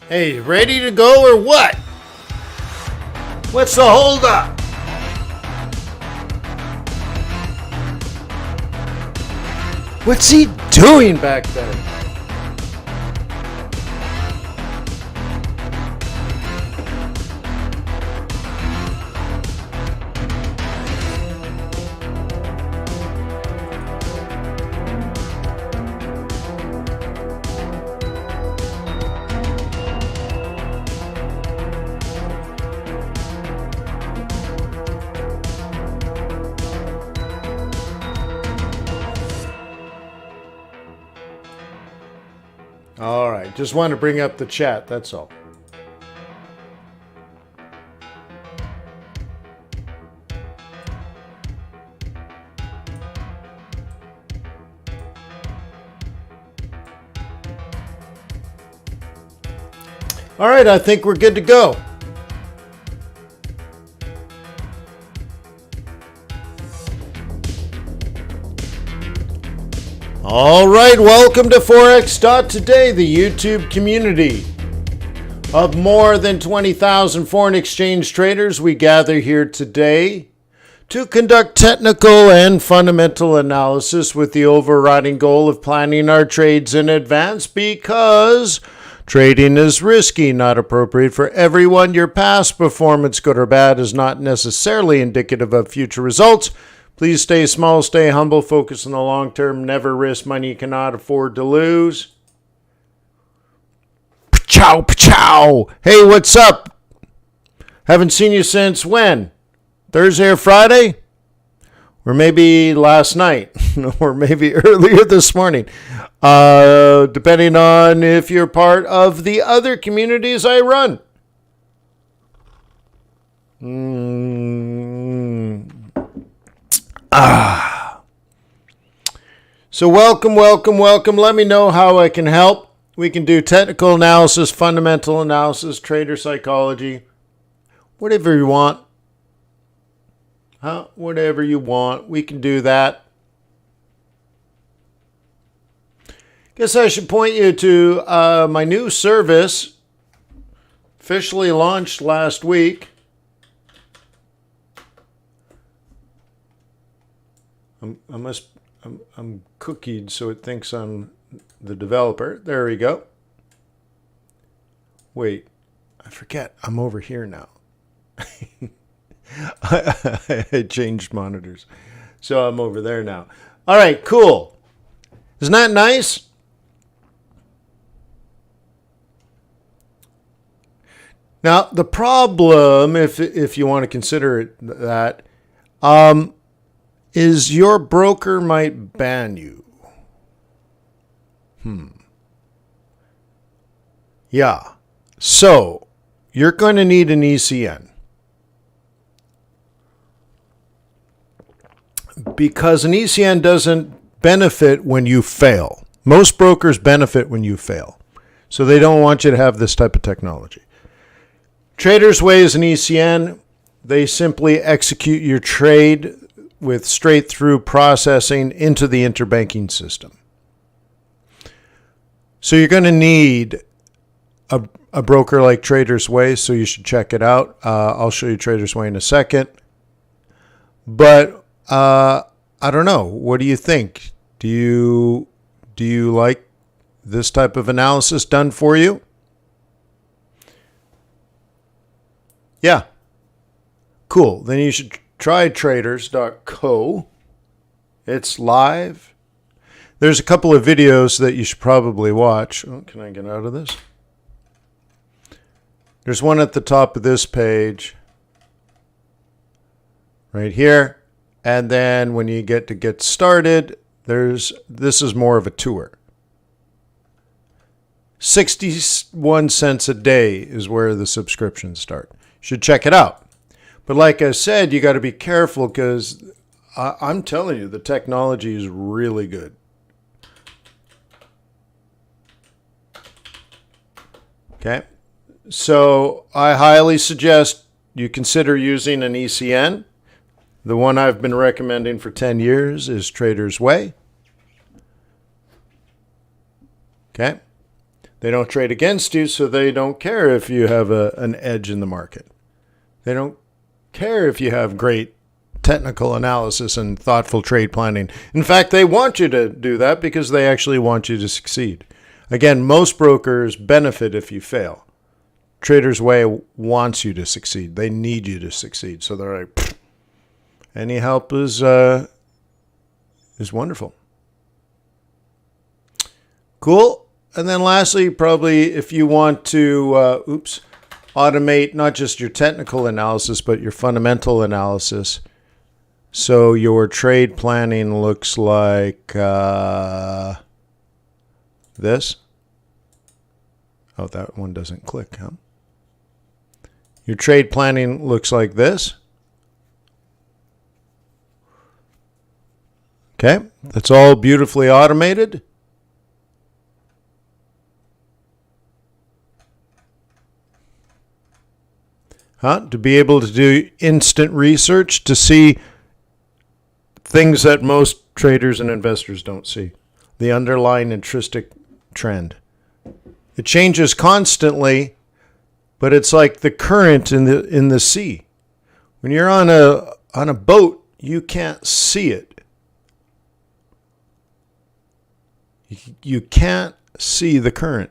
Hey, ready to go or what? What's the holdup? What's he doing back there? All right, just want to bring up the chat, that's all. All right, I think we're good to go. All right, welcome to Forex.Today, the YouTube community of more than 20,000 foreign exchange traders. We gather here today to conduct technical and fundamental analysis with the overriding goal of planning our trades in advance, because trading is risky, not appropriate for everyone. Your past performance, good or bad, is not necessarily indicative of future results. Please stay small, stay humble, focus on the long term, never risk money you cannot afford to lose. Pachow, pachow. Hey, what's up? Haven't seen you since when? Thursday or Friday? Or maybe last night, or maybe earlier this morning. Depending on if you're part of the other communities I run. So welcome. Let me know how I can help. We can do technical analysis, fundamental analysis, trader psychology, whatever you want. Whatever you want, we can do that. Guess I should point you to my new service, officially launched last week. I'm cookied, so it thinks I'm the developer. There we go. Wait, I forget. I'm over here now. I changed monitors, so I'm over there now. All right, cool. Isn't that nice? Now, the problem, if you want to consider it that, is your broker might ban you. Yeah. So, you're going to need an ECN. Because an ECN doesn't benefit when you fail. Most brokers benefit when you fail. So they don't want you to have this type of technology. Trader's Way is an ECN. They simply execute your trade with straight through processing into the interbanking system. So you're going to need a broker like Trader's Way, so you should check it out. I'll show you Trader's Way in a second. But I don't know. What do you think? Do you like this type of analysis done for you? Yeah. Cool. Then you should try traders.co. It's live. There's a couple of videos that you should probably watch. Oh, can I get out of this? There's one at the top of this page. Right here. And then when you get started, this is more of a tour. 61 cents a day is where the subscriptions start. You should check it out. But like I said, you got to be careful because I'm telling you, the technology is really good. Okay. So I highly suggest you consider using an ECN. The one I've been recommending for 10 years is Trader's Way. Okay. They don't trade against you, so they don't care if you have an edge in the market. They don't care if you have great technical analysis and thoughtful trade planning. In fact, they want you to do that because they actually want you to succeed. Again, most brokers benefit if you fail. Trader's Way wants you to succeed. They need you to succeed. So they're like, any help is wonderful. Cool. And then lastly, probably if you want to automate not just your technical analysis, but your fundamental analysis. So your trade planning looks like this. Oh, that one doesn't click, huh? Your trade planning looks like this. Okay, that's all beautifully automated. To be able to do instant research to see things that most traders and investors don't see. The underlying intrinsic trend. It changes constantly, but it's like the current in the sea. When you're on a boat, you can't see it. You can't see the current.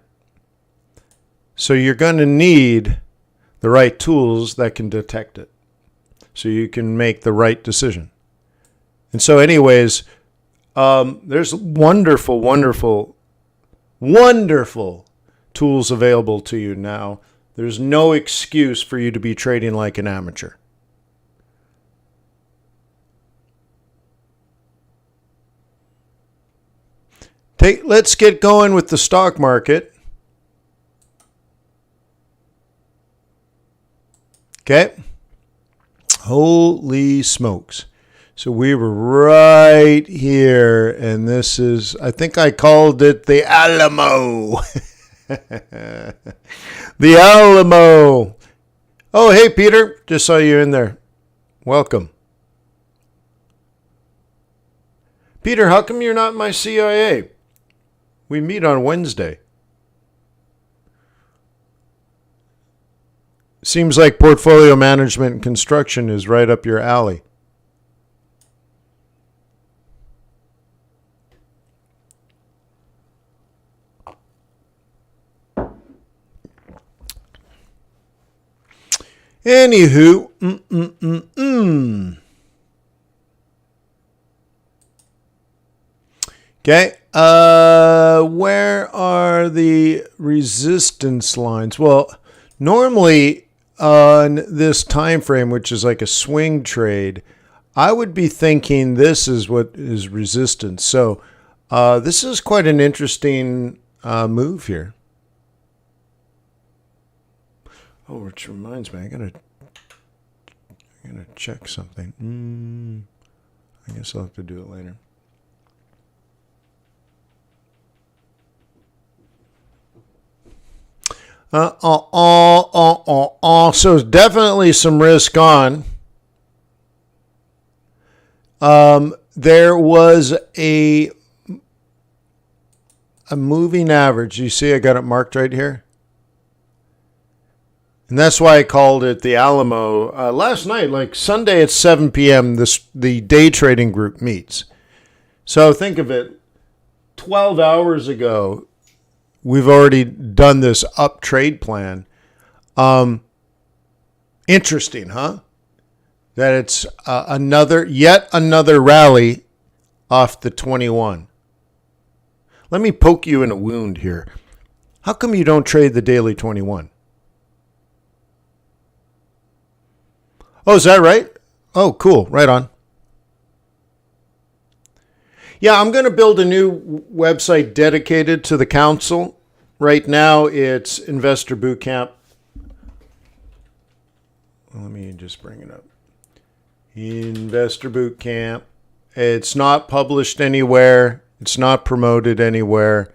So you're going to need the right tools that can detect it so you can make the right decision. And so anyways, there's wonderful, wonderful, wonderful tools available to you now. There's no excuse for you to be trading like an amateur. Let's get going with the stock market. Okay. Holy smokes. So we were right here, and this is, I think I called it the Alamo. The Alamo. Oh, hey, Peter. Just saw you in there. Welcome. Peter, how come you're not in my CIA? We meet on Wednesday. Seems like portfolio management and construction is right up your alley. Anywho, Okay, where are the resistance lines? Well, normally on this time frame, which is like a swing trade, I would be thinking this is what is resistance. So this is quite an interesting move here. Oh, which reminds me, I gotta check something. I guess I'll have to do it later. So definitely some risk on. There was a moving average. You see, I got it marked right here. And that's why I called it the Alamo. Last night, like Sunday at 7 p.m., the day trading group meets. So think of it, 12 hours ago, we've already done this up trade plan. Interesting, huh? That it's yet another rally off the 21. Let me poke you in a wound here. How come you don't trade the daily 21? Oh, is that right? Oh, cool. Right on. Yeah, I'm going to build a new website dedicated to the council. Right now, it's Investor Bootcamp. Let me just bring it up. Investor Bootcamp. It's not published anywhere. It's not promoted anywhere.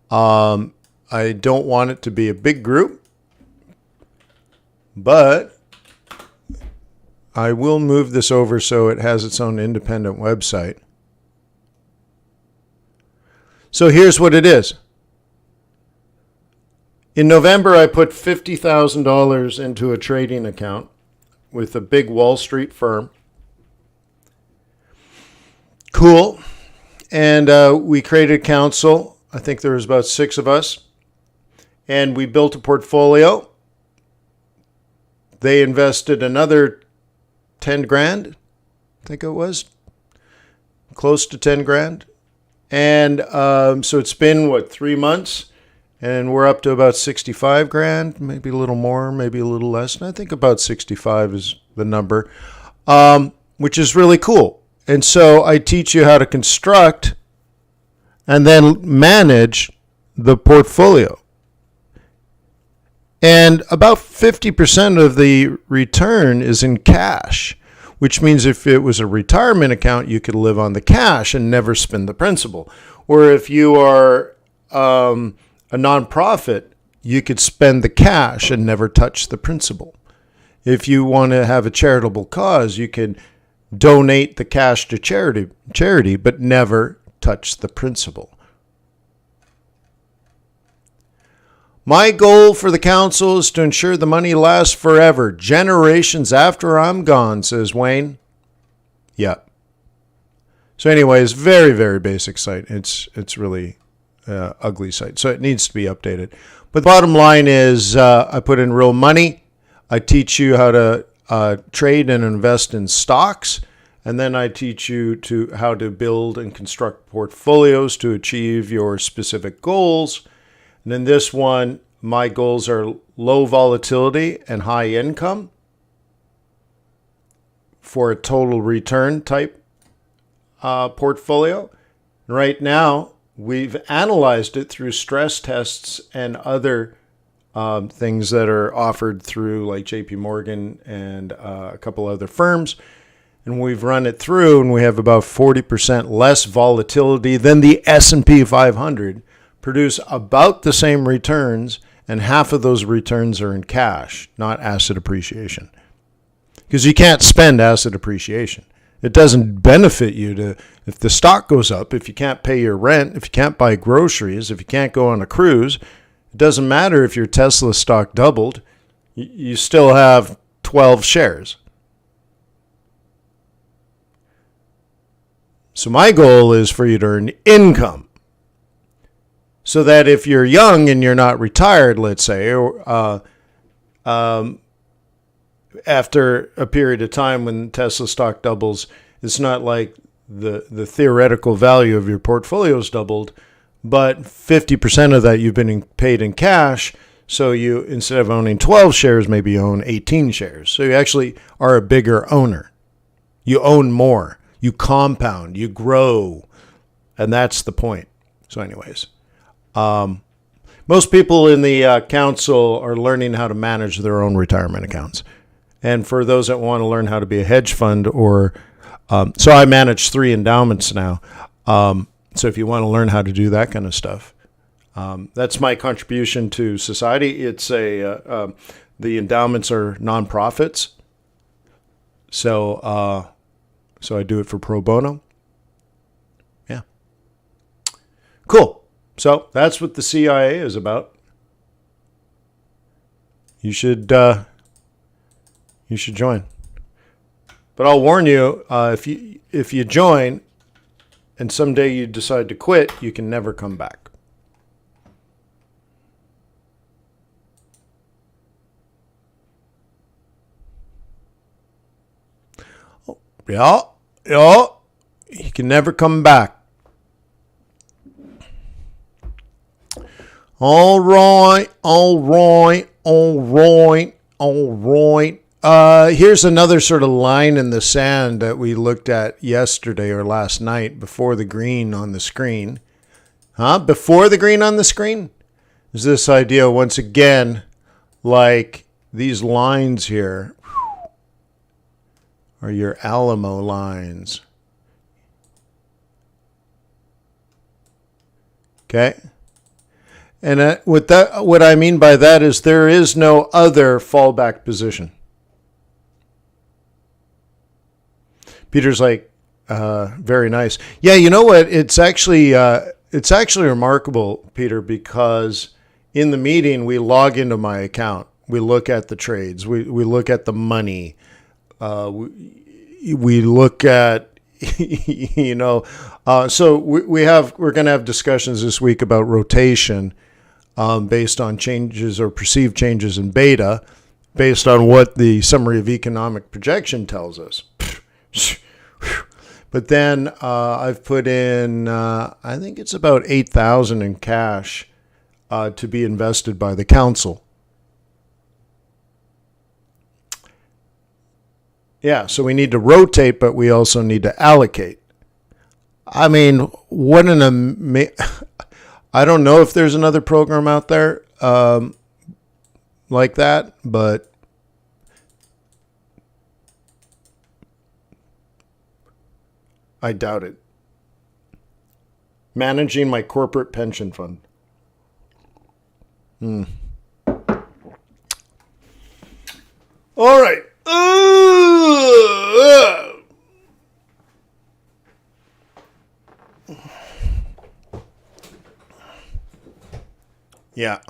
I don't want it to be a big group, but I will move this over so it has its own independent website. So here's what it is. In November, I put $50,000 into a trading account with a big Wall Street firm. Cool. And we created a council. I think there was about 6 of us. And we built a portfolio. They invested another 10 grand, I think it was. Close to 10 grand. And so it's been, 3 months? And we're up to about 65 grand, maybe a little more, maybe a little less. And I think about 65 is the number, which is really cool. And so I teach you how to construct and then manage the portfolio. And about 50% of the return is in cash, which means if it was a retirement account, you could live on the cash and never spend the principal. Or if you are a nonprofit, you could spend the cash and never touch the principal. If you want to have a charitable cause, you can donate the cash to charity, but never touch the principal. My goal for the council is to ensure the money lasts forever, generations after I'm gone, says Wayne. Yeah. So anyways, very, very basic site. It's really ugly site, so it needs to be updated. But the bottom line is I put in real money. I teach you how to trade and invest in stocks, and then I teach you how to build and construct portfolios to achieve your specific goals. And in this one, my goals are low volatility and high income for a total return type portfolio. And right now, we've analyzed it through stress tests and other things that are offered through like JP Morgan and a couple other firms. And we've run it through, and we have about 40% less volatility than the S&P 500, produce about the same returns, and half of those returns are in cash, not asset appreciation. Because you can't spend asset appreciation. It doesn't benefit you to, if the stock goes up, if you can't pay your rent, if you can't buy groceries, if you can't go on a cruise, it doesn't matter if your Tesla stock doubled, you still have 12 shares. So my goal is for you to earn income. So that if you're young and you're not retired, let's say, or after a period of time when Tesla stock doubles, it's not like the theoretical value of your portfolio's doubled, but 50% of that you've been paid in cash. So you, instead of owning 12 shares, maybe you own 18 shares. So you actually are a bigger owner. You own more. You compound. You grow. And that's the point. So anyways. Most people in the council are learning how to manage their own retirement accounts. And for those that want to learn how to be a hedge fund or so I manage 3 endowments now. So if you want to learn how to do that kind of stuff, that's my contribution to society. It's the endowments are nonprofits. So I do it for pro bono. Yeah. Cool. So that's what the CIA is about. You should join. But I'll warn you, if you join and someday you decide to quit, you can never come back. Oh, yeah. You can never come back. All right. Here's another sort of line in the sand that we looked at yesterday or last night before the green on the screen. Before the green on the screen? Is this idea, once again, like these lines here are your Alamo lines. Okay? And what I mean by that is there is no other fallback position. Peter's like, very nice. Yeah, you know what? It's actually remarkable, Peter, because in the meeting, we log into my account. We look at the trades. We look at the money. We look at, so we're going to have discussions this week about rotation based on changes or perceived changes in beta, based on what the summary of economic projection tells us. But then I've put in, I think it's about $8,000 in cash to be invested by the council. Yeah, so we need to rotate, but we also need to allocate. I mean, what an I don't know if there's another program out there like that, but I doubt it. Managing my corporate pension fund. All right. Yeah.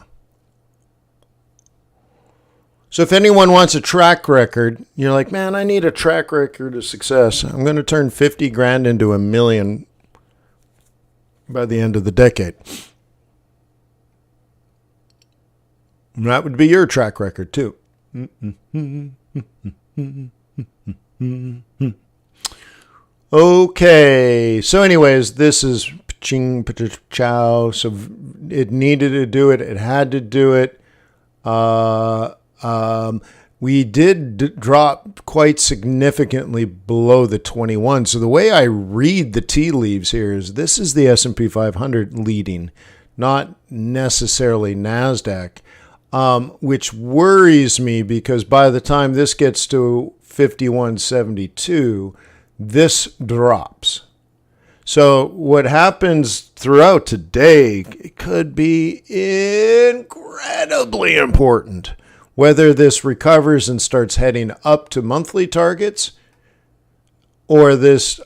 So if anyone wants a track record, you're like, man, I need a track record of success. I'm going to turn 50 grand into $1 million by the end of the decade. And that would be your track record too. Okay. So anyways, this is Ching Chow. So it needed to do it. It had to do it. We did drop quite significantly below the 21. So the way I read the tea leaves here is this is the S&P 500 leading, not necessarily NASDAQ, which worries me because by the time this gets to 51.72, this drops. So what happens throughout today could be incredibly important. Whether this recovers and starts heading up to monthly targets, or this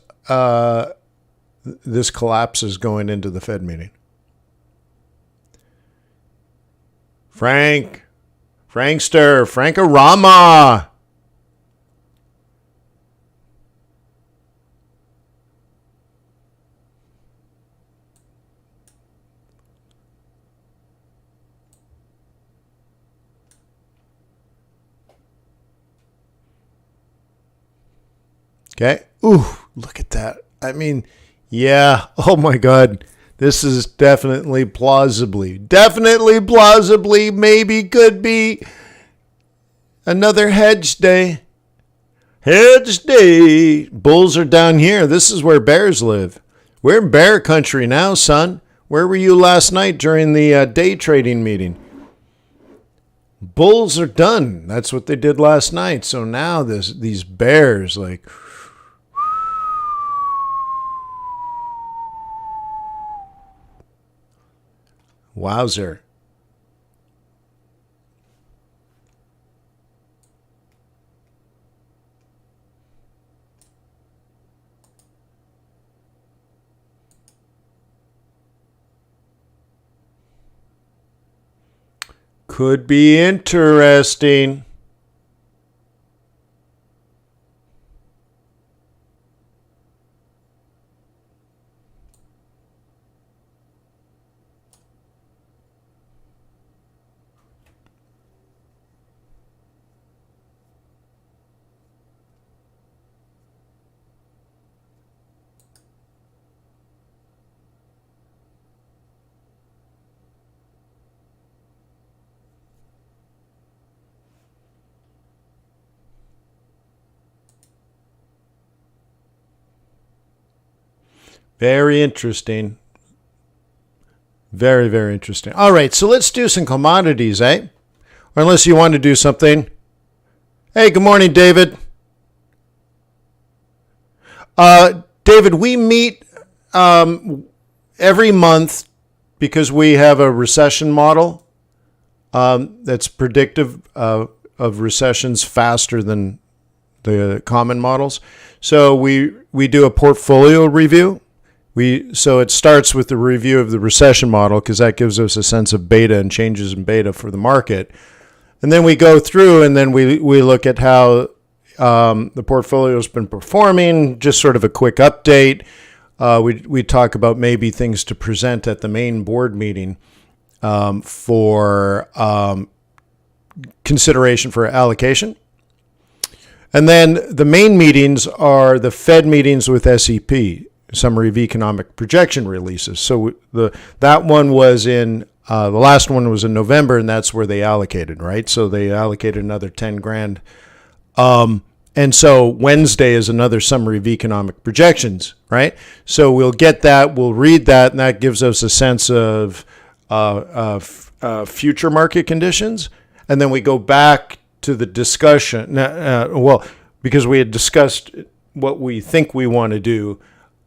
collapses going into the Fed meeting. Frankster, Frankorama. Okay. Ooh, look at that. I mean, yeah. Oh my God. This is definitely plausibly, maybe could be another hedge day. Hedge day. Bulls are down here. This is where bears live. We're in bear country now, son. Where were you last night during the day trading meeting? Bulls are done. That's what they did last night. So now these bears, like, wowzer. Could be interesting. Very interesting. Very, very interesting. All right, so let's do some commodities, eh? Or unless you want to do something. Hey, good morning, David. David, we meet every month because we have a recession model that's predictive of recessions faster than the common models. So we do a portfolio review. So it starts with the review of the recession model because that gives us a sense of beta and changes in beta for the market. And then we go through and then we look at how the portfolio has been performing, just sort of a quick update. We talk about maybe things to present at the main board meeting for consideration for allocation. And then the main meetings are the Fed meetings with SEP, Summary of Economic Projection releases. So that one was in, the last one was in November, and that's where they allocated, right? So they allocated another 10 grand. And so Wednesday is another Summary of Economic Projections, right? So we'll get that, we'll read that, and that gives us a sense of future market conditions. And then we go back to the discussion, because we had discussed what we think we want to do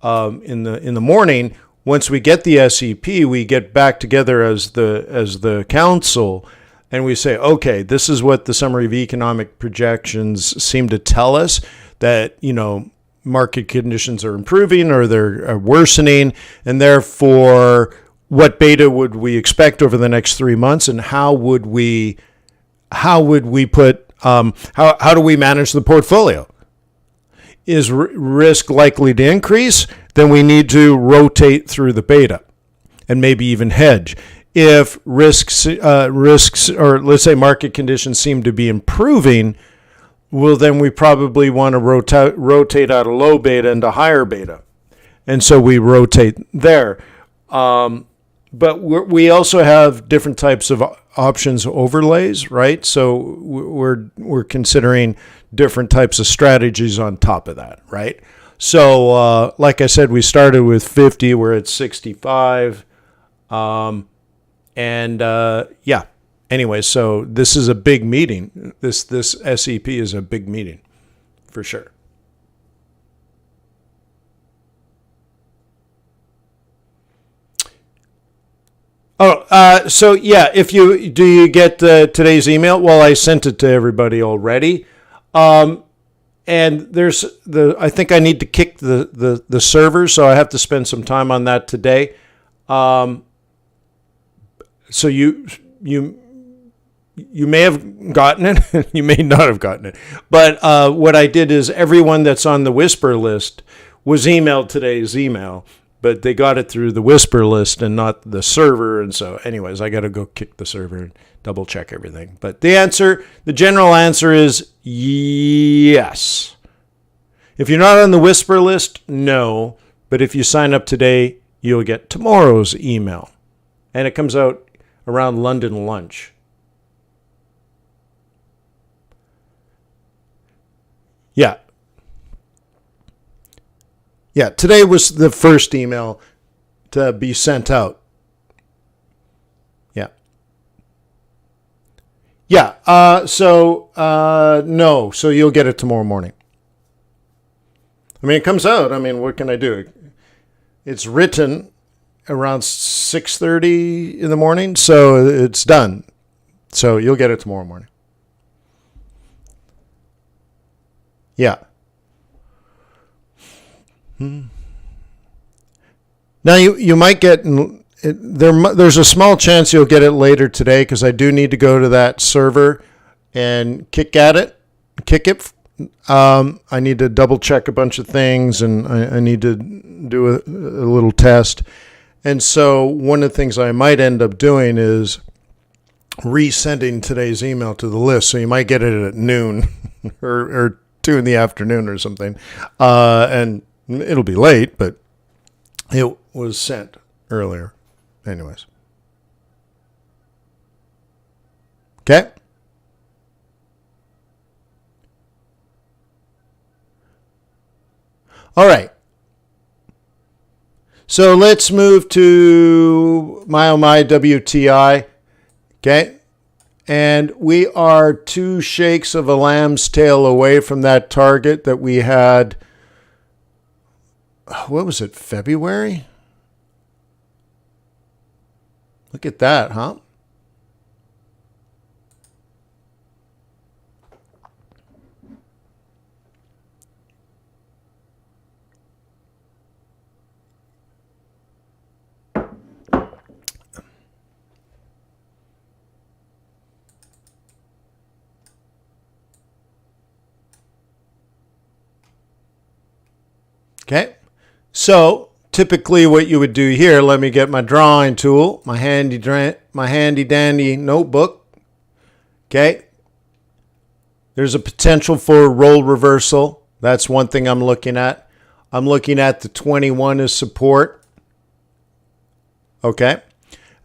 in the morning. Once we get the SEP, we get back together as the council, and we say, okay, this is what the Summary of Economic Projections seem to tell us, that market conditions are improving or they're worsening, and therefore what beta would we expect over the next 3 months, and how do we manage the portfolio? Is risk likely to increase? Then we need to rotate through the beta and maybe even hedge. If risks or let's say market conditions seem to be improving, well, then we probably want to rotate out of low beta into higher beta. And so we rotate there. But we also have different types of options overlays, right? So we're considering different types of strategies on top of that, right? So like I said, we started with 50, we're at 65. Anyway, so this is a big meeting. This SEP is a big meeting for sure. So yeah, do you get today's email? Well, I sent it to everybody already. And I think I need to kick the server, so I have to spend some time on that today. So you may have gotten it, you may not have gotten it. But what I did is everyone that's on the Whisper list was emailed today's email, but they got it through the Whisper list and not the server. And so anyways, I got to go kick the server and double check everything. But the general answer is yes. If you're not on the Whisper list, no. But if you sign up today, you'll get tomorrow's email. And it comes out around London lunch. Yeah. Yeah, today was the first email to be sent out. Yeah. Yeah, no, so you'll get it tomorrow morning. I mean, it comes out. I mean, what can I do? It's written around 6:30 in the morning, so it's done. So you'll get it tomorrow morning. Yeah. Now you might get there's a small chance you'll get it later today because I do need to go to that server and kick it. I need to double check a bunch of things, and I need to do a little test. And so one of the things I might end up doing is resending today's email to the list. So you might get it at noon or 2 in the afternoon or something. And it'll be late, but it was sent earlier. Anyways. Okay. All right. So let's move to my WTI. Okay. And we are 2 shakes of a lamb's tail away from that target that we had. What was it? February? Look at that, huh? Okay. So typically what you would do here, let me get my drawing tool, my handy dandy notebook. Okay. There's a potential for a role reversal. That's one thing I'm looking at. I'm looking at the 21 as support. Okay.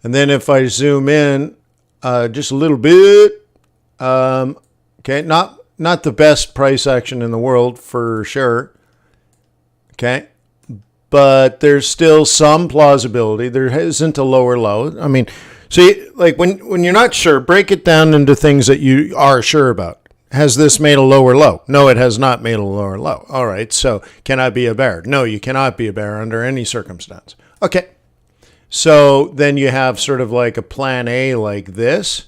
And then if I zoom in just a little bit, okay, not the best price action in the world for sure. Okay. But there's still some plausibility. There isn't a lower low. I mean, see, like when you're not sure, break it down into things that you are sure about. Has this made a lower low? No, it has not made a lower low. All right, so can I be a bear? No, you cannot be a bear under any circumstance. Okay, so then you have sort of like a plan A like this.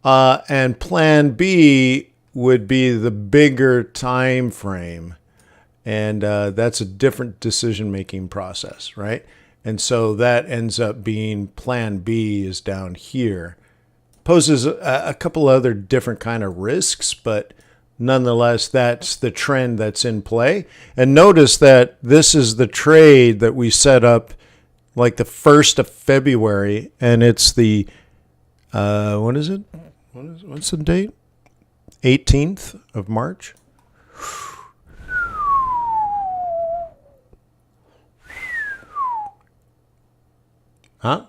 And plan B would be the bigger time frame. And that's a different decision-making process, right? And so that ends up being plan B is down here. Poses a couple other different kind of risks, but nonetheless, that's the trend that's in play. And notice that this is the trade that we set up like the 1st of February, and it's the, what is it? What's the date? 18th of March. Huh?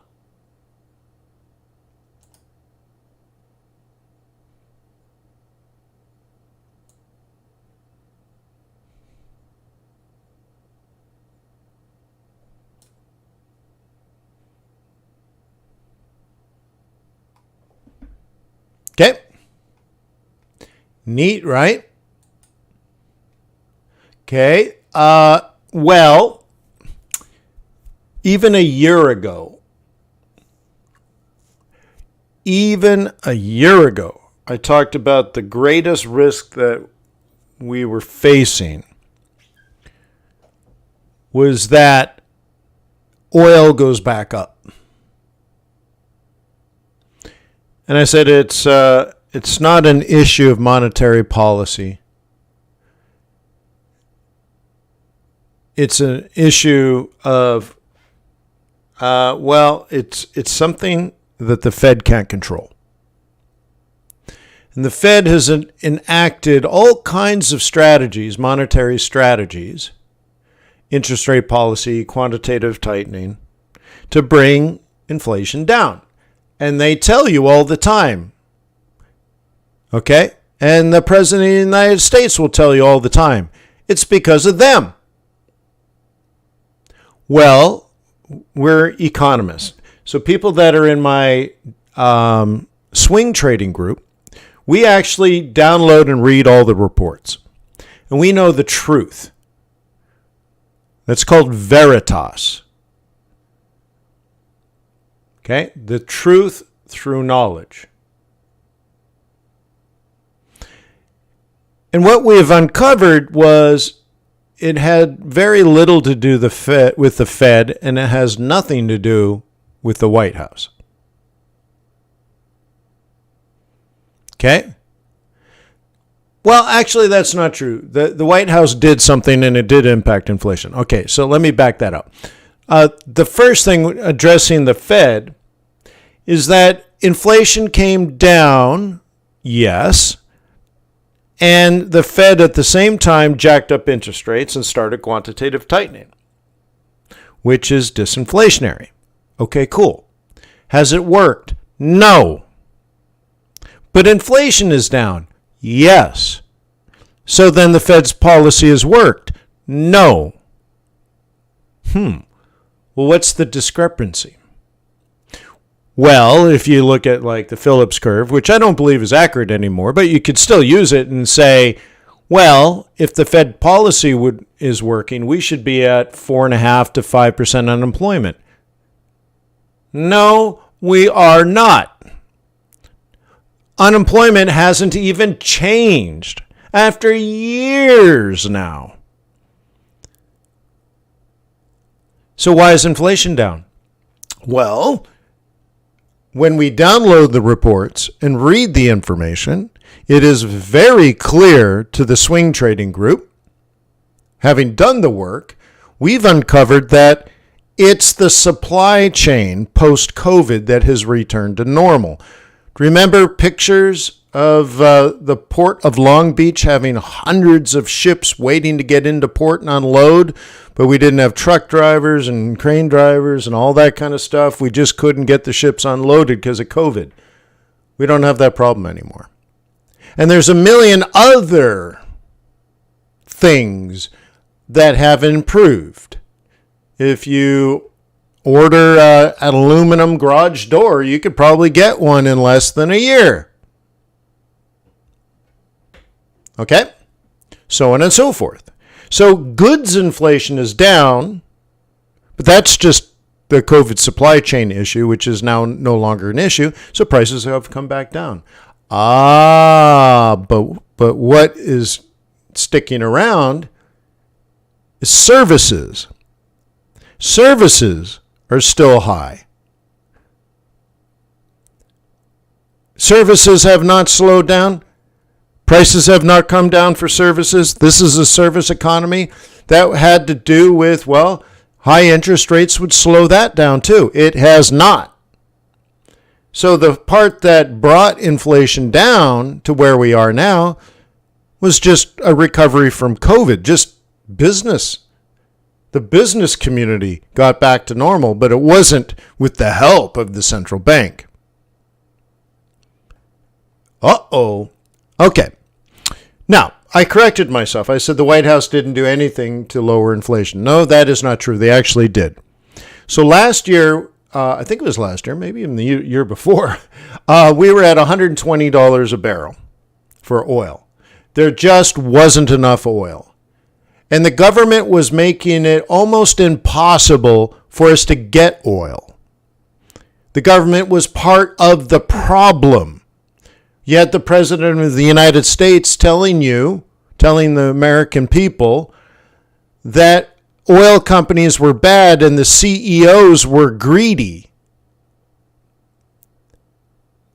Okay. Neat, right? Okay. Well, even a year ago, I talked about the greatest risk that we were facing was that oil goes back up. And I said it's not an issue of monetary policy. It's an issue of, it's something that the Fed can't control. And the Fed has enacted all kinds of strategies, monetary strategies, interest rate policy, quantitative tightening, to bring inflation down. And they tell you all the time. Okay? And the President of the United States will tell you all the time. It's because of them. Well, we're economists. So people that are in my swing trading group, we actually download and read all the reports. And we know the truth. That's called veritas. Okay? The truth through knowledge. And what we have uncovered was it had very little to do with the Fed, and it has nothing to do with the White House. Okay? Well, actually, that's not true. The White House did something, and it did impact inflation. Okay, so let me back that up. The first thing addressing the Fed is that inflation came down, yes, and the Fed at the same time jacked up interest rates and started quantitative tightening, which is disinflationary. Okay, cool. Has it worked? No. But inflation is down. Yes. So then the Fed's policy has worked. No. Well, what's the discrepancy? Well, if you look at like the Phillips curve, which I don't believe is accurate anymore, but you could still use it and say, well, if the Fed policy is working, we should be at 4.5% to 5% unemployment. No, we are not. Unemployment hasn't even changed after years now. So why is inflation down? Well, when we download the reports and read the information, it is very clear to the swing trading group having done the work, we've uncovered that it's the supply chain post-COVID that has returned to normal. Remember pictures of the port of Long Beach having hundreds of ships waiting to get into port and unload, but we didn't have truck drivers and crane drivers and all that kind of stuff. We just couldn't get the ships unloaded because of COVID. We don't have that problem anymore. And there's a million other things that have improved. If you order an aluminum garage door, you could probably get one in less than a year. Okay? So on and so forth. So goods inflation is down, but that's just the COVID supply chain issue, which is now no longer an issue. So prices have come back down. But what is sticking around is services. Services are still high. Services have not slowed down. Prices have not come down for services. This is a service economy. That had to do with, well, high interest rates would slow that down too. It has not. So the part that brought inflation down to where we are now was just a recovery from COVID, just business. The business community got back to normal, but it wasn't with the help of the central bank. Okay. Now, I corrected myself. I said the White House didn't do anything to lower inflation. No, that is not true. They actually did. So last year, I think it was last year, maybe even the year before, we were at $120 a barrel for oil. There just wasn't enough oil. And the government was making it almost impossible for us to get oil. The government was part of the problem. Yet the President of the United States telling the American people that oil companies were bad and the CEOs were greedy.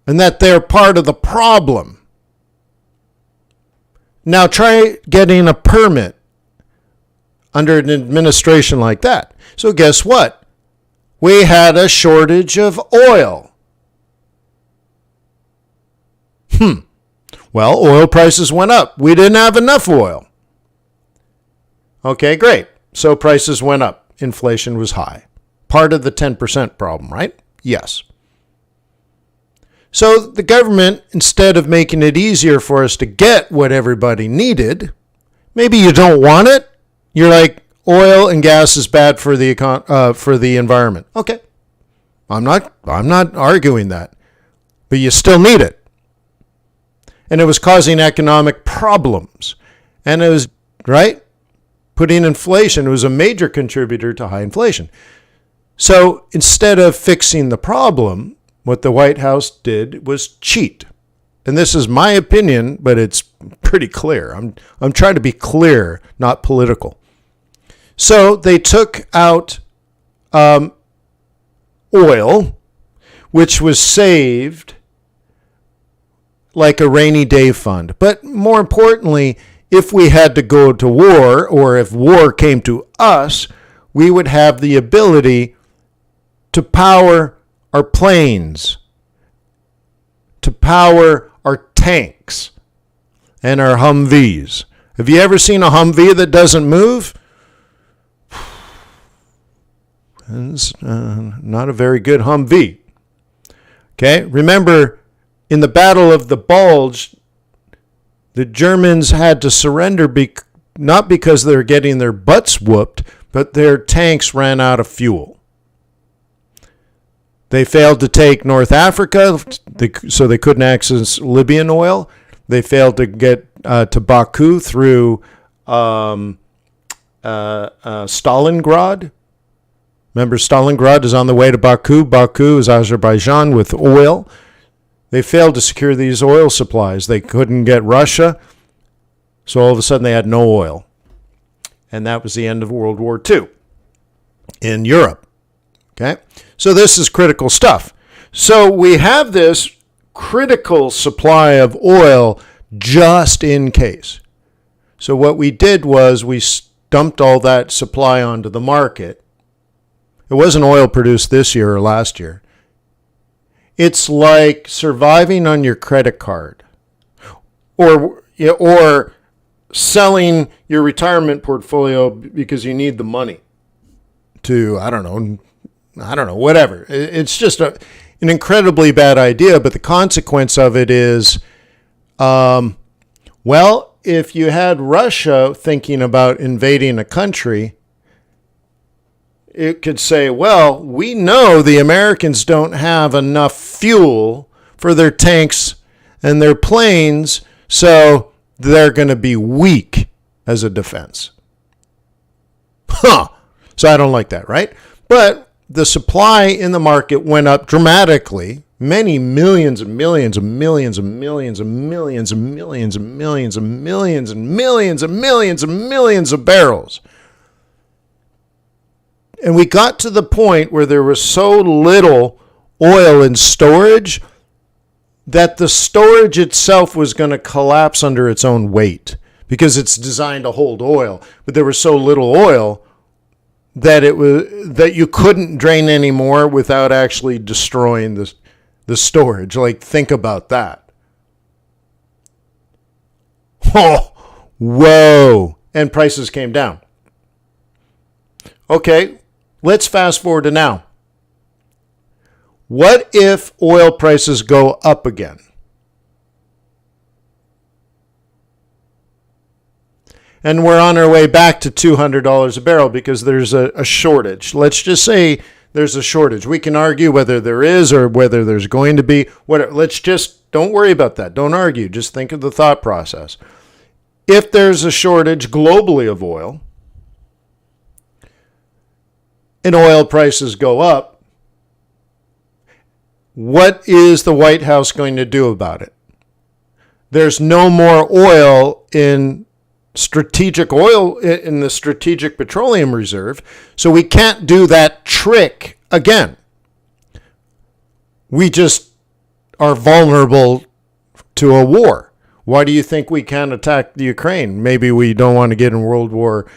And that they're part of the problem. Now try getting a permit under an administration like that. So guess what? We had a shortage of oil. Well, oil prices went up. We didn't have enough oil. Okay, great. So prices went up. Inflation was high. Part of the 10% problem, right? Yes. So the government, instead of making it easier for us to get what everybody needed, maybe you don't want it. You're like, oil and gas is bad for the environment. Okay. I'm not arguing that. But you still need it. And it was causing economic problems. And it was, right? Putting inflation, it was a major contributor to high inflation. So instead of fixing the problem, what the White House did was cheat. And this is my opinion, but it's pretty clear. I'm trying to be clear, not political. So they took out oil, which was saved like a rainy day fund. But more importantly, if we had to go to war, or if war came to us, we would have the ability to power our planes, to power our tanks and our Humvees. Have you ever seen a Humvee that doesn't move? It's not a very good Humvee. Okay, remember, in the Battle of the Bulge, the Germans had to surrender not because they're getting their butts whooped, but their tanks ran out of fuel. They failed to take North Africa, so they couldn't access Libyan oil. They failed to get to Baku through Stalingrad. Remember, Stalingrad is on the way to Baku. Baku is Azerbaijan with oil. They failed to secure these oil supplies. They couldn't get Russia, so all of a sudden they had no oil. And that was the end of World War II in Europe. Okay? So this is critical stuff. So we have this critical supply of oil just in case. So what we did was we dumped all that supply onto the market. It wasn't oil produced this year or last year. It's like surviving on your credit card or selling your retirement portfolio because you need the money to, I don't know, whatever. It's just an incredibly bad idea, but the consequence of it is, well, if you had Russia thinking about invading a country, it could say, well, we know the Americans don't have enough fuel for their tanks and their planes, so they're going to be weak as a defense. So I don't like that, right? But the supply in the market went up dramatically, many millions and millions and millions and millions and millions and millions and millions and millions and millions and millions and millions of barrels. And we got to the point where there was so little oil in storage that the storage itself was going to collapse under its own weight because it's designed to hold oil. But there was so little oil that you couldn't drain anymore without actually destroying the storage. Like, think about that. Oh, whoa. And prices came down. Okay. Let's fast forward to now. What if oil prices go up again? And we're on our way back to $200 a barrel because there's a shortage. Let's just say there's a shortage. We can argue whether there is or whether there's going to be. Don't worry about that. Don't argue. Just think of the thought process. If there's a shortage globally of oil, and oil prices go up, what is the White House going to do about it? There's no more oil in the Strategic Petroleum Reserve, so we can't do that trick again. We just are vulnerable to a war. Why do you think we can't attack the Ukraine? Maybe we don't want to get in world war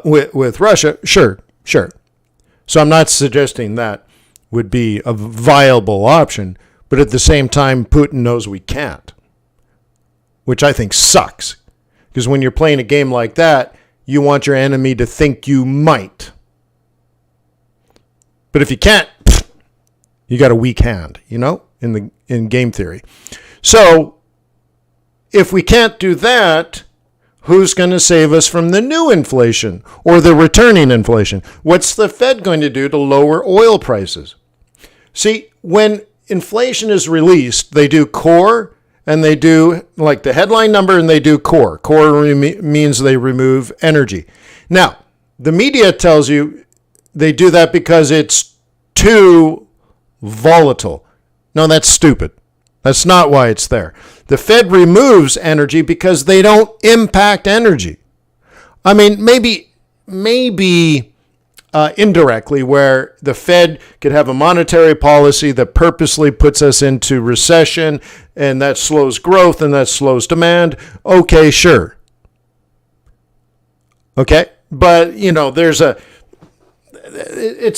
with Russia. Sure. So I'm not suggesting that would be a viable option, but at the same time, Putin knows we can't, which I think sucks. Because when you're playing a game like that, you want your enemy to think you might. But if you can't, you got a weak hand, in game theory. So if we can't do that, who's going to save us from the new inflation or the returning inflation? What's the Fed going to do to lower oil prices? See, when inflation is released, they do core and they do like the headline number and they do core. Core means they remove energy. Now, the media tells you they do that because it's too volatile. No, that's stupid. That's not why it's there. The Fed removes energy because they don't impact energy. I mean, maybe indirectly, where the Fed could have a monetary policy that purposely puts us into recession and that slows growth and that slows demand. Okay, sure. Okay, but it's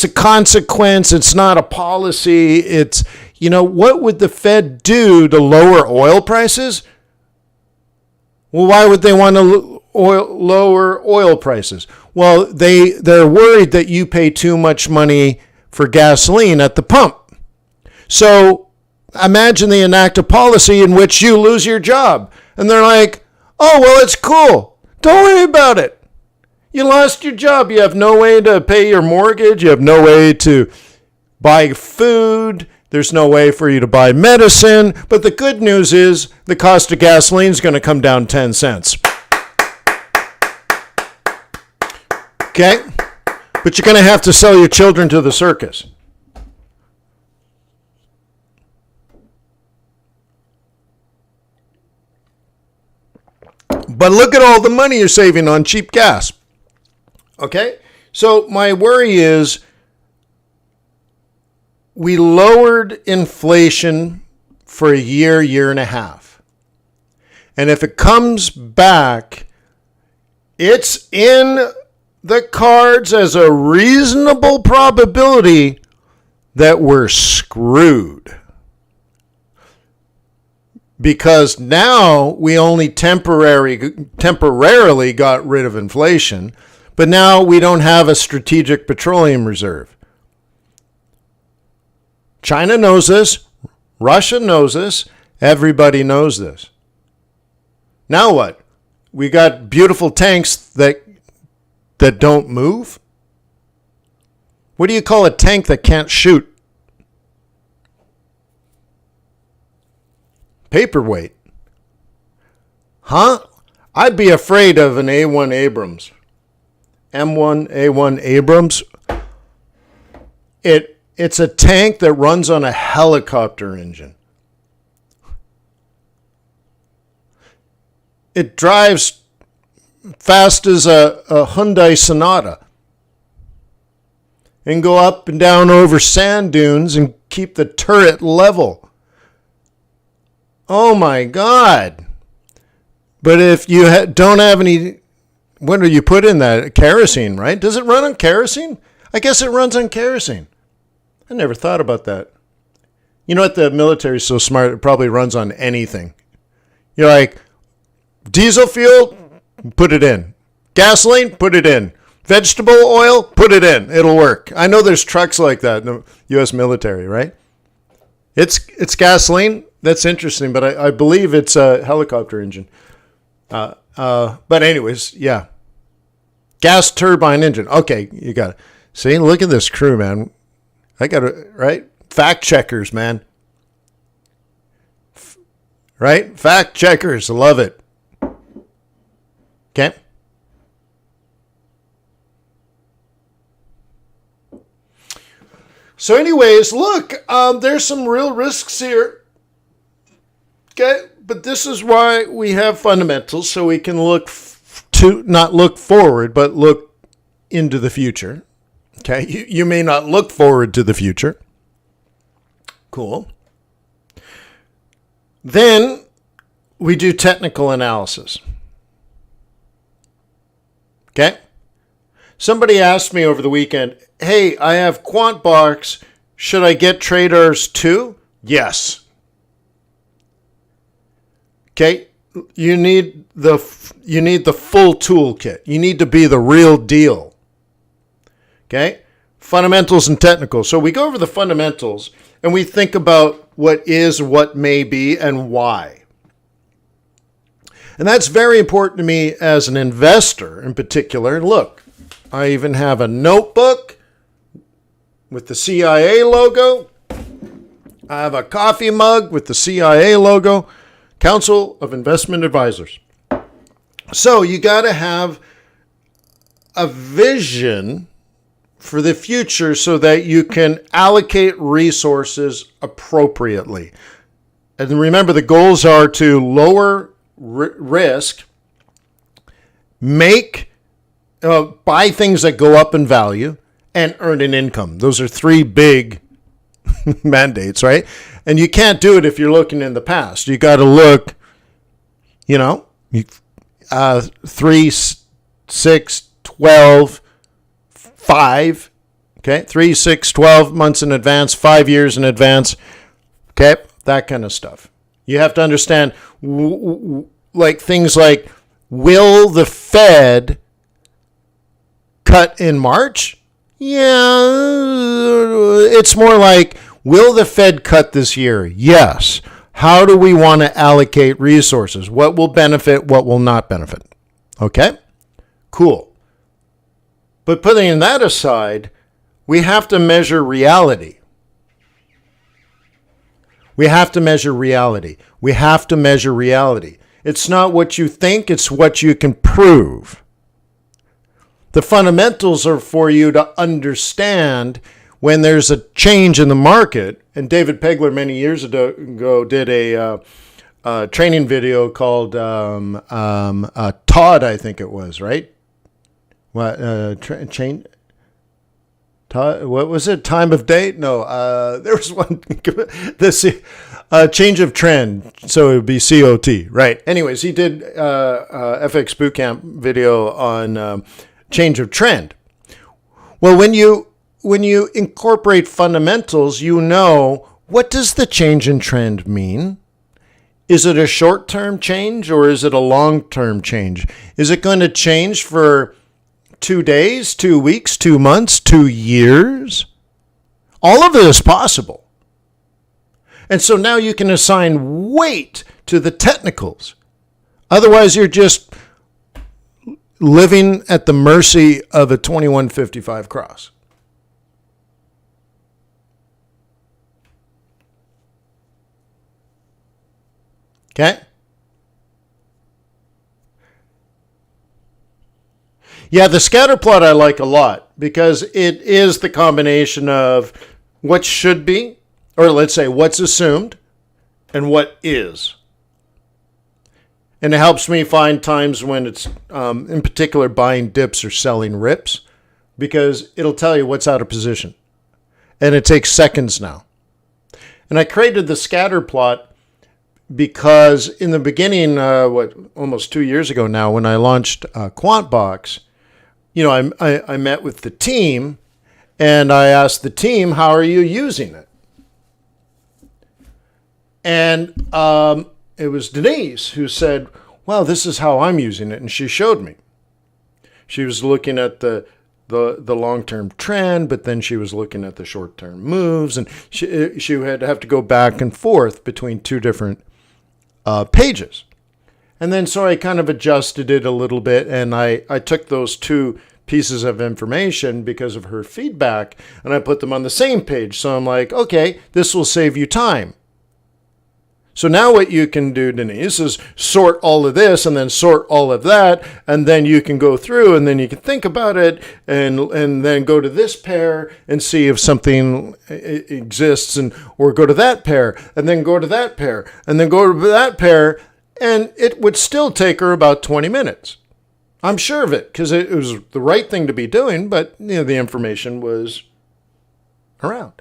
a consequence. It's not a policy. It's, what would the Fed do to lower oil prices? Well, why would they want to lower oil prices? Well, they're worried that you pay too much money for gasoline at the pump. So imagine they enact a policy in which you lose your job. And they're like, oh, well, it's cool. Don't worry about it. You lost your job. You have no way to pay your mortgage. You have no way to buy food. There's no way for you to buy medicine. But the good news is the cost of gasoline is going to come down 10 cents. Okay? But you're going to have to sell your children to the circus. But look at all the money you're saving on cheap gas. Okay? So my worry is we lowered inflation for a year and a half. And if it comes back, it's in the cards as a reasonable probability that we're screwed. Because now we only temporarily got rid of inflation, but now we don't have a strategic petroleum reserve. China knows this. Russia knows this. Everybody knows this. Now what? We got beautiful tanks that don't move? What do you call a tank that can't shoot? Paperweight. Huh? I'd be afraid of an A1 Abrams. M1A1 Abrams. It's a tank that runs on a helicopter engine. It drives fast as a Hyundai Sonata. And go up and down over sand dunes and keep the turret level. Oh my God. But if you don't have any, what do you put in that? Kerosene, right? Does it run on kerosene? I guess it runs on kerosene. I never thought about that. You know what? The military is so smart, it probably runs on anything. You're like, diesel fuel, put it in. Gasoline, put it in. Vegetable oil, put it in. It'll work. I know there's trucks like that in the U.S. military, right? It's gasoline. That's interesting, but I believe it's a helicopter engine. But anyways, yeah. Gas turbine engine. Okay, you got it. See, look at this crew, man. I got it, right? Fact checkers, man. Right? Fact checkers. Love it. Okay. So anyways, look, there's some real risks here. Okay. But this is why we have fundamentals, so we can not look forward, but look into the future. Okay. You may not look forward to the future. Cool. Then we do technical analysis. Okay. Somebody asked me over the weekend, hey, I have QuantBox. Should I get TRADARS too? Yes. Okay. You need the full toolkit. You need to be the real deal. Okay. Fundamentals and technical. So we go over the fundamentals and we think about what is, what may be, and why. And that's very important to me as an investor in particular. Look, I even have a notebook with the CIA logo. I have a coffee mug with the CIA logo, Council of Investment Advisors. So you got to have a vision for the future so that you can allocate resources appropriately. And remember, the goals are to lower risk, buy things that go up in value, and earn an income. Those are three big mandates, right? And you can't do it if you're looking in the past. You got to look, 3, 6, 12, 5, okay? 3, 6, 12 months in advance, 5 years in advance, okay? That kind of stuff. You have to understand, like things like, will the Fed cut in March? Yeah, it's more like, will the Fed cut this year? Yes. How do we want to allocate resources? What will benefit, what will not benefit? Okay? Cool. But putting that aside, we have to measure reality. We have to measure reality. We have to measure reality. It's not what you think, it's what you can prove. The fundamentals are for you to understand when there's a change in the market. And David Pegler many years ago did a training video called Todd, I think it was, right? What what was it? Time of date? No, there was one. This change of trend. So it would be COT, right? Anyways, he did FX Bootcamp video on change of trend. Well, when you incorporate fundamentals, you know, what does the change in trend mean? Is it a short-term change or is it a long-term change? Is it going to change for 2 days, 2 weeks, 2 months, 2 years? All of it is possible. And so now you can assign weight to the technicals. Otherwise, you're just living at the mercy of a 2155 cross. Okay? Yeah, the scatter plot I like a lot because it is the combination of what should be, or let's say what's assumed, and what is. And it helps me find times when it's, in particular, buying dips or selling rips, because it'll tell you what's out of position. And it takes seconds now. And I created the scatter plot because in the beginning, almost 2 years ago now, when I launched QuantBox, I met with the team and I asked the team, how are you using it? And it was Denise who said, well, this is how I'm using it. And she showed me. She was looking at the long-term trend, but then she was looking at the short-term moves. And she had to have to go back and forth between two different pages. And then so I kind of adjusted it a little bit, and I took those two pieces of information because of her feedback, and I put them on the same page. So I'm like, okay, this will save you time. So now what you can do, Denise, is sort all of this and then sort all of that, and then you can go through and then you can think about it and then go to this pair and see if something exists, or go to that pair and then go to that pair and then go to that pair, and it would still take her about 20 minutes. I'm sure of it because it was the right thing to be doing, but the information was around.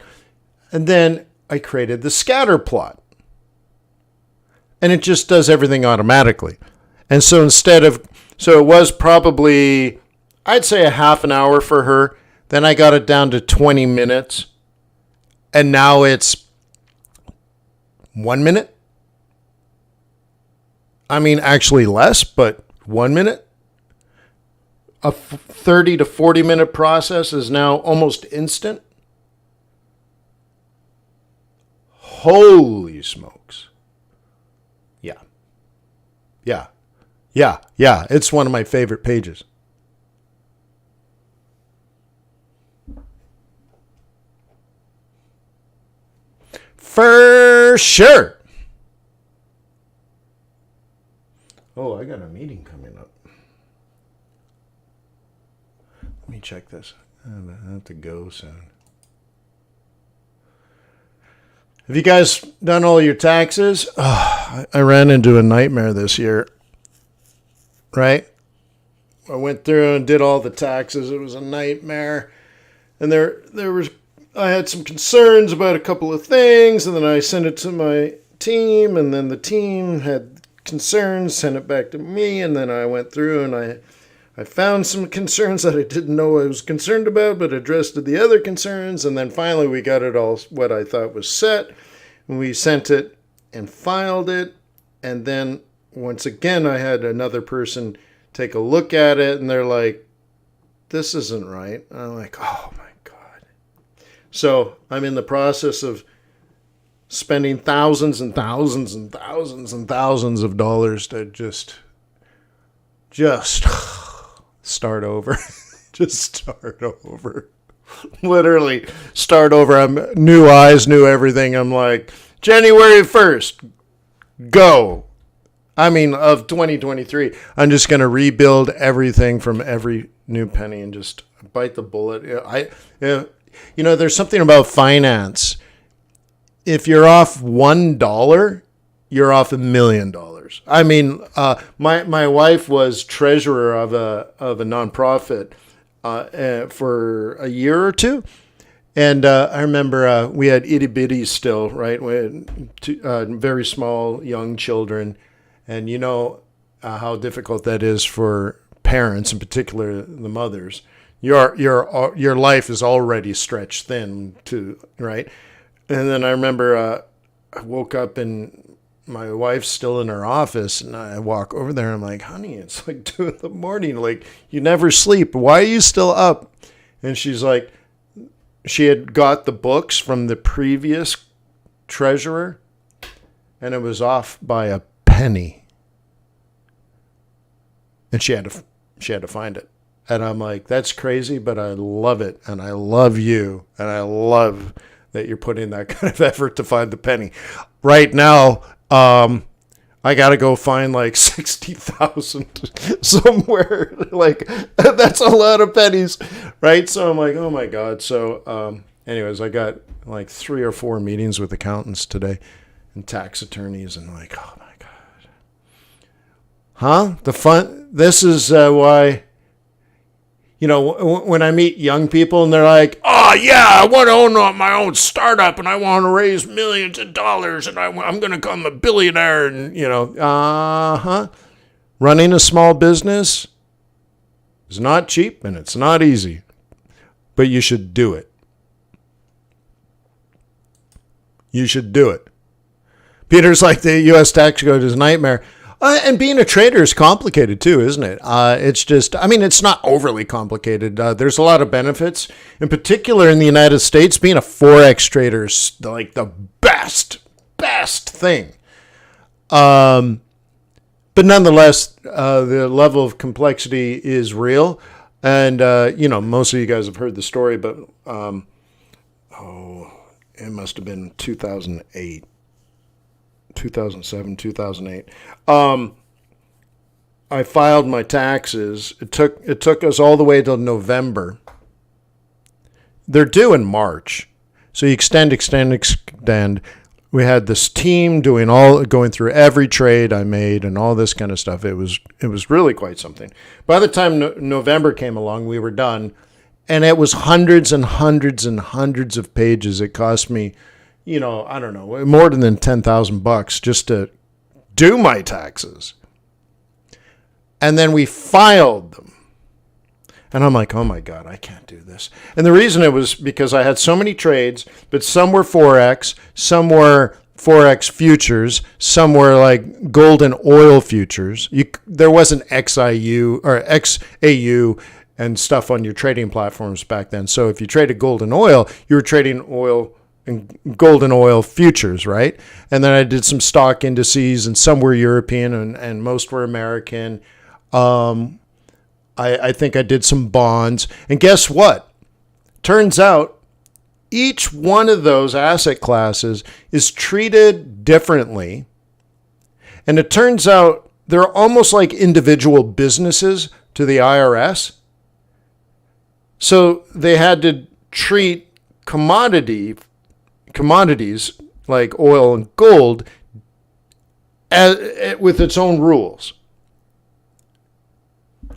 And then I created the scatter plot. And it just does everything automatically. And so it was probably, I'd say a half an hour for her. Then I got it down to 20 minutes. And now it's 1 minute. I mean, actually less, but 1 minute. A 30 to 40 minute process is now almost instant. Holy smokes. Yeah. It's one of my favorite pages. For sure. Oh, I got a meeting coming up. Let me check this. I have to go soon. Have you guys done all your taxes? Oh, I ran into a nightmare this year, right? I went through and did all the taxes. It was a nightmare. And I had some concerns about a couple of things, and then I sent it to my team, and then the team had concerns, sent it back to me, and then I went through and I found some concerns that I didn't know I was concerned about, but addressed the other concerns. And then finally we got it all what I thought was set. And we sent it and filed it. And then once again, I had another person take a look at it, and they're like, this isn't right. And I'm like, oh my God. So I'm in the process of spending thousands and thousands and thousands and thousands of dollars to just start over. Just start over. Literally start over. I'm new eyes, new everything. I'm like, January 1st, go. I mean, of 2023. I'm just going to rebuild everything from every new penny and just bite the bullet. There's something about finance. If you're off $1, you're off $1 million. I mean, my wife was treasurer of a nonprofit for a year or two, and I remember we had itty bitties still, right? We had two, very small young children, and you know how difficult that is for parents, in particular the mothers, your life is already stretched thin too, right? And then I remember I woke up and my wife's still in her office, and I walk over there and I'm like, honey, it's like 2 a.m. Like, you never sleep. Why are you still up? And she's like, she had got the books from the previous treasurer, and it was off by a penny. And she had to find it. And I'm like, that's crazy, but I love it. And I love you. And I love that you're putting that kind of effort to find the penny. Right now, I got to go find like 60,000 somewhere. Like, that's a lot of pennies, right? So I'm like, oh my God. So anyways, I got like 3 or 4 meetings with accountants today and tax attorneys, and like, oh my God. This is why, when I meet young people and they're like, oh yeah, I want to own my own startup and I want to raise millions of dollars and I'm going to become a billionaire, and, running a small business is not cheap and it's not easy, but you should do it. You should do it. Peter's like, the U.S. tax code is a nightmare. And being a trader is complicated too, isn't it? It's not overly complicated. There's a lot of benefits. In particular, in the United States, being a Forex trader is like the best thing. But nonetheless, the level of complexity is real. And, most of you guys have heard the story, but, it must have been 2008. 2007, 2008. I filed my taxes. It took us all the way till November. They're due in March. So you extend. We had this team going through every trade I made and all this kind of stuff. It was really quite something. By the time November came along, we were done, and it was hundreds and hundreds and hundreds of pages. It cost me, I don't know, more than $10,000 just to do my taxes. And then we filed them. And I'm like, oh my God, I can't do this. And the reason it was because I had so many trades, but some were Forex, some were Forex futures, some were like gold and oil futures. There wasn't XIU or XAU and stuff on your trading platforms back then. So if you traded gold and oil, you were trading oil and gold and oil futures, right? And then I did some stock indices, and some were European and most were American. I think I did some bonds. And guess what? Turns out each one of those asset classes is treated differently. And it turns out they're almost like individual businesses to the IRS. So they had to treat commodities like oil and gold with its own rules.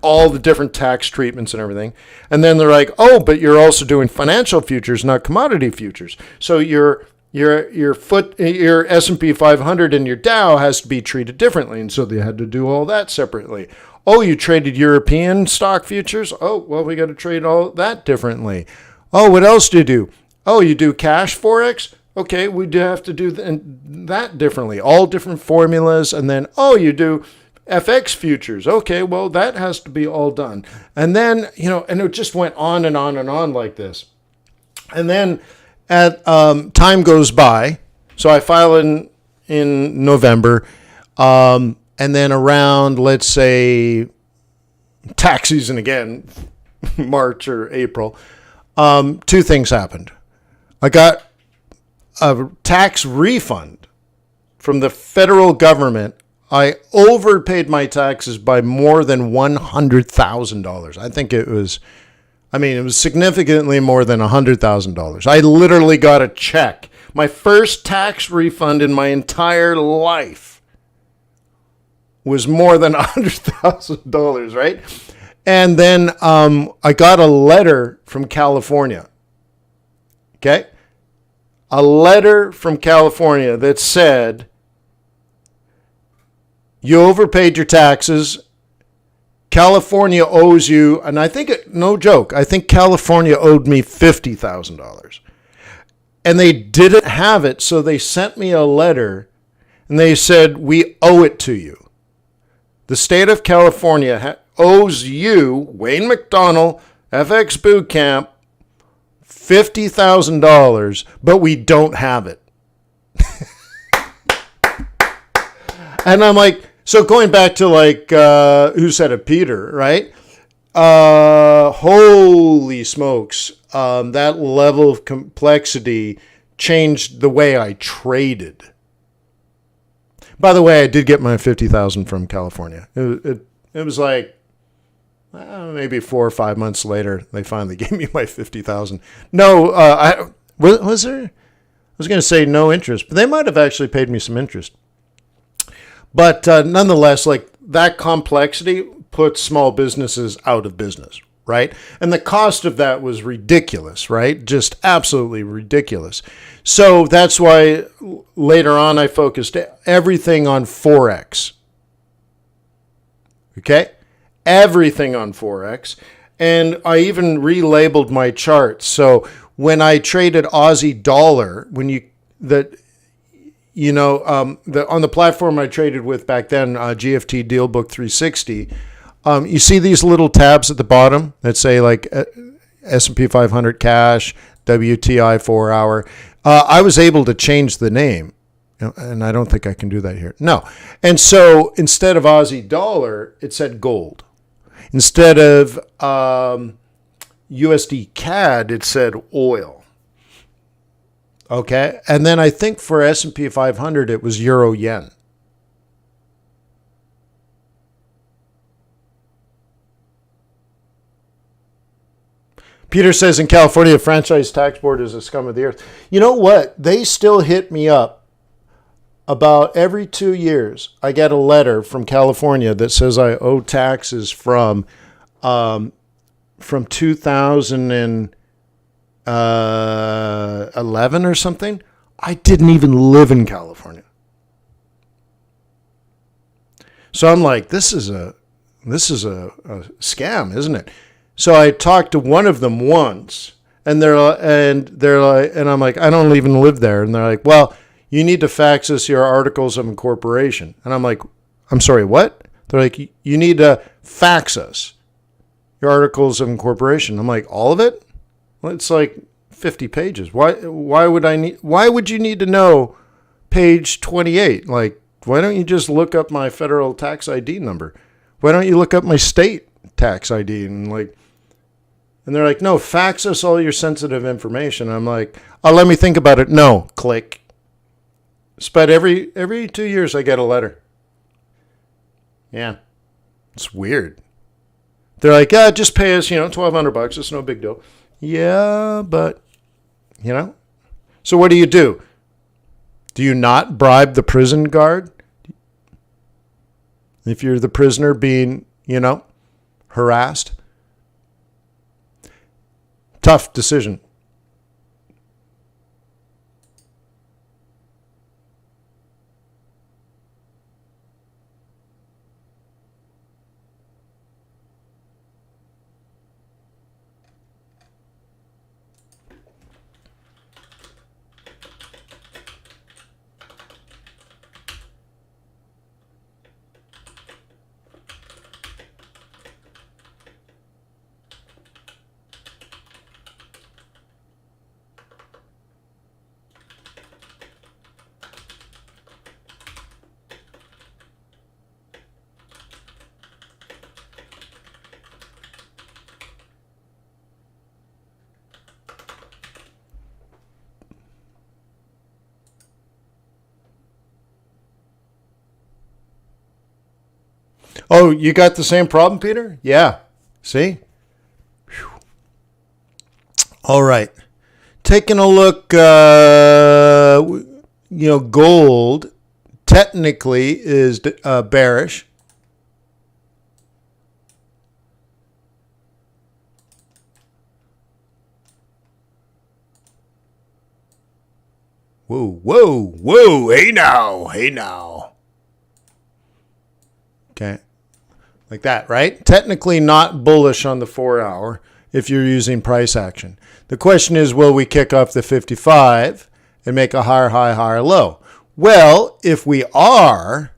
All the different tax treatments and everything. And then they're like, oh, but you're also doing financial futures, not commodity futures. So your S&P 500 and your Dow has to be treated differently. And so they had to do all that separately. Oh, you traded European stock futures? Oh, well, we got to trade all that differently. Oh, what else do you do? Oh, you do cash Forex? Okay, we do have to do that differently. All different formulas. And then, oh, you do FX futures. Okay, well, that has to be all done. And then, and it just went on and on and on like this. And then time goes by. So I file in November. And then around, let's say, tax season again, March or April, 2 things happened. I got a tax refund from the federal government. I overpaid my taxes by more than $100,000. I think it was significantly more than $100,000. I literally got a check. My first tax refund in my entire life was more than $100,000, right? And then I got a letter from California. Okay? A letter from California that said, you overpaid your taxes California owes you, and I think, no joke, I think California owed me $50,000. And they didn't have it, so they sent me a letter, and they said, we owe it to you. The state of California owes you, Wayne McDonald, FX Bootcamp, $50,000, but we don't have it. And I'm like, so going back to like, who said it, Peter, right? Holy smokes. That level of complexity changed the way I traded. By the way, I did get my $50,000 from California. It was like, maybe 4 or 5 months later, they finally gave me my $50,000. No, was there? I was going to say no interest, but they might have actually paid me some interest. But nonetheless, like that complexity puts small businesses out of business, right? And the cost of that was ridiculous, right? Just absolutely ridiculous. So that's why later on I focused everything on Forex. Okay? Everything on Forex. And I even relabeled my charts. So when I traded Aussie dollar, on the platform I traded with back then, GFT Dealbook 360, you see these little tabs at the bottom that say like S&P 500 cash, WTI 4 hour. I was able to change the name, and I don't think I can do that here. No. And so instead of Aussie dollar, it said gold. Instead of USD CAD, it said oil. Okay. And then I think for S&P 500, it was euro yen. Peter says in California, the franchise tax board is a scum of the earth. You know what? They still hit me up about every 2 years. I get a letter from California that says I owe taxes from 2011 or something. I didn't even live in California. So I'm like, this is a scam, isn't it? So I talked to one of them once, and they're like, and I'm like, I don't even live there. And they're like, well, you need to fax us your articles of incorporation. And I'm like, I'm sorry, what? They're like, you need to fax us your articles of incorporation. I'm like, all of it? Well, it's like 50 pages. Why would you need to know page 28? Like, why don't you just look up my federal tax ID number? Why don't you look up my state tax ID? And they're like, no, fax us all your sensitive information. I'm like, oh, let me think about it. No, click. But every 2 years I get a letter. Yeah, it's weird. They're like, yeah, just pay us, $1,200. It's no big deal. Yeah, but, So what do? Do you not bribe the prison guard? If you're the prisoner being, harassed? Tough decision. Oh, you got the same problem, Peter? Yeah. See? Whew. All right. Taking a look, gold technically is bearish. Whoa. Hey now. Okay. Like that, right? Technically not bullish on the 4-hour if you're using price action. The question is, will we kick off the 55 and make a higher high, higher low? Well, if we are,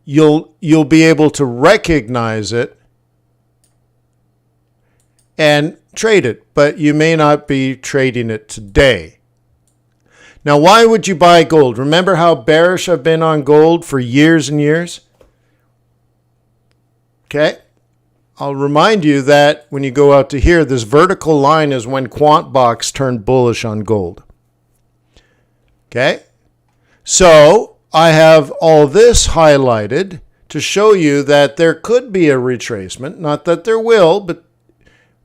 you'll be able to recognize it and trade it, but you may not be trading it today. Now, why would you buy gold? Remember how bearish I've been on gold for years and years? Okay. I'll remind you that when you go out to here, this vertical line is when QuantBox turned bullish on gold. Okay. So I have all this highlighted to show you that there could be a retracement. Not that there will, but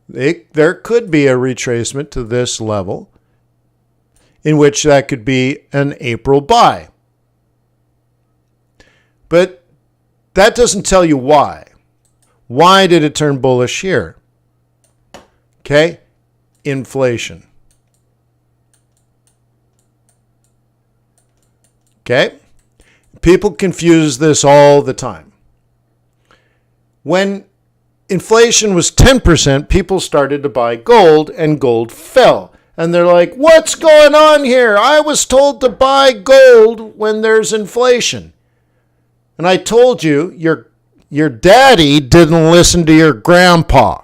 there could be a retracement to this level, in which that could be an April buy. But that doesn't tell you why. Why did it turn bullish here? Okay, inflation. Okay, people confuse this all the time. When inflation was 10%, people started to buy gold and gold fell. And they're like, what's going on here? I was told to buy gold when there's inflation. And I told you, your daddy didn't listen to your grandpa.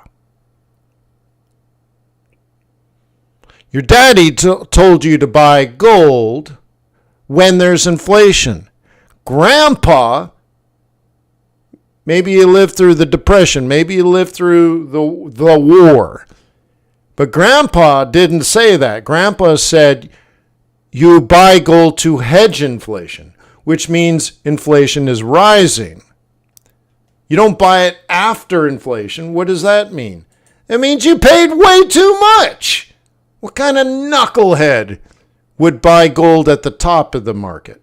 Your daddy told you to buy gold when there's inflation. Grandpa, maybe you lived through the Depression. Maybe you lived through the war. But Grandpa didn't say that. Grandpa said you buy gold to hedge inflation, which means inflation is rising. You don't buy it after inflation. What does that mean? It means you paid way too much. What kind of knucklehead would buy gold at the top of the market?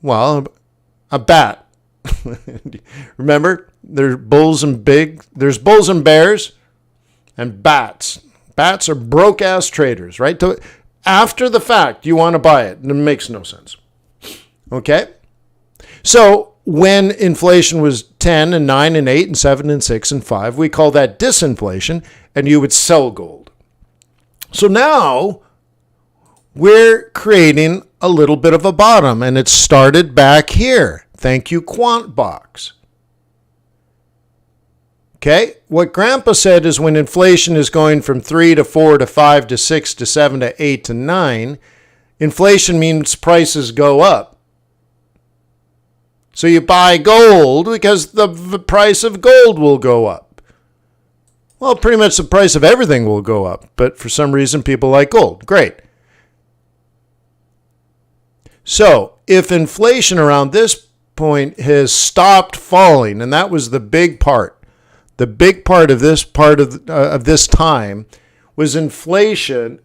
Well, a bat. Remember, there's bulls and bears and bats. Bats are broke-ass traders, right? After the fact, you want to buy it. And it makes no sense. Okay? So when inflation was 10 and 9 and 8 and 7 and 6 and 5, we call that disinflation, and you would sell gold. So now we're creating a little bit of a bottom, and it started back here. Thank you, QuantBox. Okay, what Grandpa said is when inflation is going from 3 to 4 to 5 to 6 to 7 to 8 to 9, inflation means prices go up. So you buy gold because the price of gold will go up. Well, pretty much the price of everything will go up, but for some reason people like gold. Great. So if inflation around this point has stopped falling, and that was the big part of this time was inflation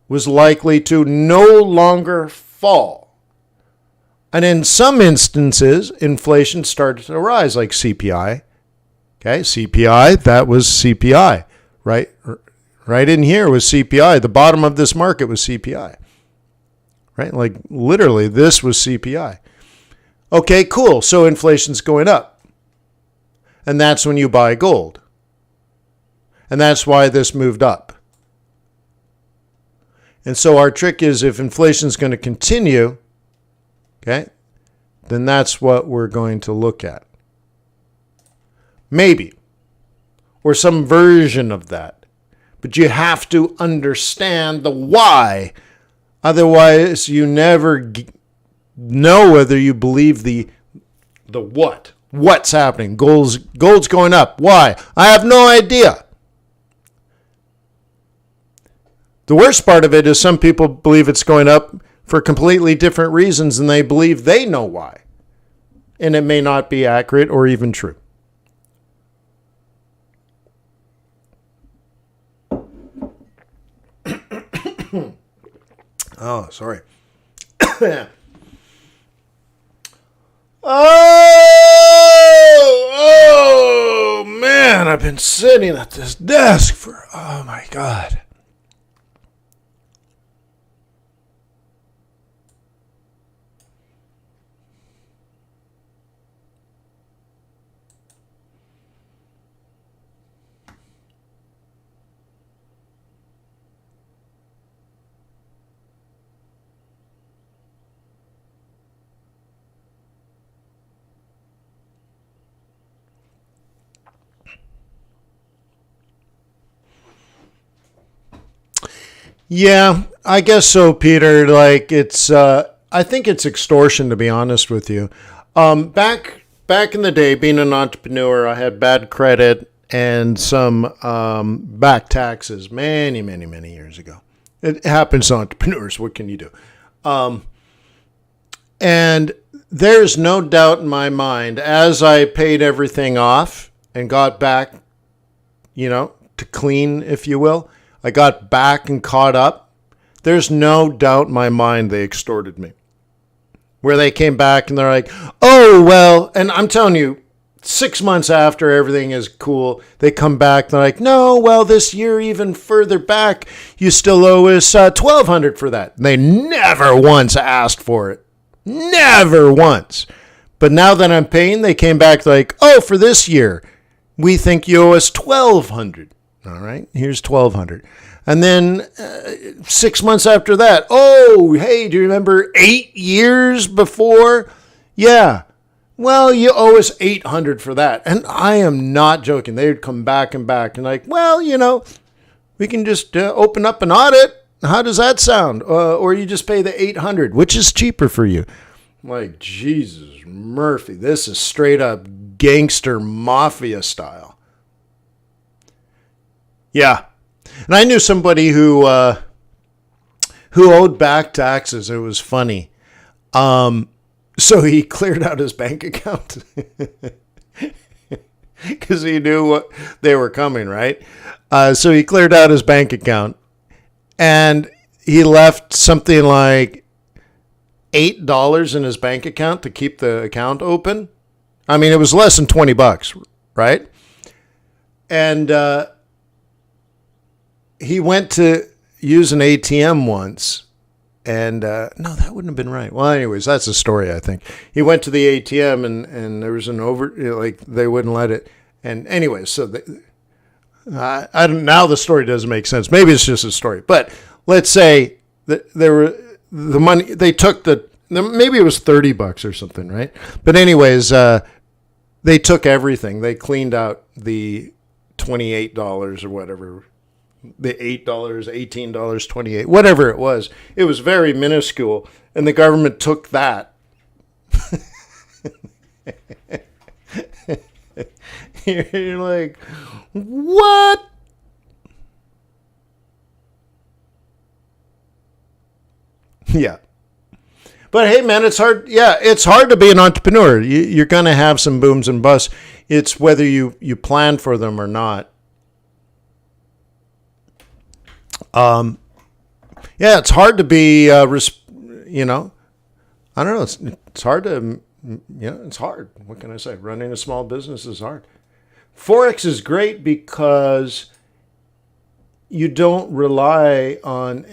was likely to no longer fall. And in some instances, inflation started to rise, like CPI. Okay, CPI, that was CPI, right? Right in here was CPI. The bottom of this market was CPI, right? Like literally, this was CPI. Okay, cool. So inflation's going up. And that's when you buy gold. And that's why this moved up. And so our trick is if inflation's going to continue, okay, then that's what we're going to look at. Maybe. Or some version of that. But you have to understand the why. Otherwise, you never know whether you believe the what. What's happening? Gold's going up. Why? I have no idea. The worst part of it is some people believe it's going up for completely different reasons, and they believe they know why. And it may not be accurate or even true. Oh, sorry. Oh, man, I've been sitting at this desk for, oh my God. Yeah, I guess so, Peter. Like I think it's extortion, to be honest with you. Back in the day, being an entrepreneur, I had bad credit and some back taxes many years ago. It happens to entrepreneurs. What can you do? And there's no doubt in my mind, as I paid everything off and got back, to clean, if you will, I got back and caught up. There's no doubt in my mind they extorted me. Where they came back and they're like, oh, well, and I'm telling you, 6 months after everything is cool, they come back. They're like, no, well, this year, even further back, you still owe us $1,200 for that. They never once asked for it. Never once. But now that I'm paying, they came back like, oh, for this year, we think you owe us $1,200. All right, here's $1,200. And then 6 months after that, oh, hey, do you remember 8 years before? Yeah. Well, you owe us $800 for that. And I am not joking. They would come back and like, well, we can just open up an audit. How does that sound? Or you just pay the $800, which is cheaper for you. I'm like, Jesus, Murphy, this is straight up gangster mafia style. Yeah. And I knew somebody who owed back taxes. It was funny. So he cleared out his bank account because he knew what they were coming, right? So he cleared out his bank account and he left something like $8 in his bank account to keep the account open. I mean, it was less than $20, right? And he went to use an ATM once. And no, that wouldn't have been right. Well, anyways, that's the story, I think. He went to the ATM and there was an they wouldn't let it. And anyways, so I don't, now the story doesn't make sense. Maybe it's just a story. But let's say that there were the money, they took maybe it was $30 or something, right? But anyways, they took everything. They cleaned out the $28 or whatever. The $8, $18, $28, whatever it was. It was very minuscule, and the government took that. You're like, what? Yeah. But hey, man, it's hard. Yeah, it's hard to be an entrepreneur. You're going to have some booms and busts. It's whether you plan for them or not. Yeah, it's hard to be, I don't know. It's hard to, it's hard. What can I say? Running a small business is hard. Forex is great because you don't rely on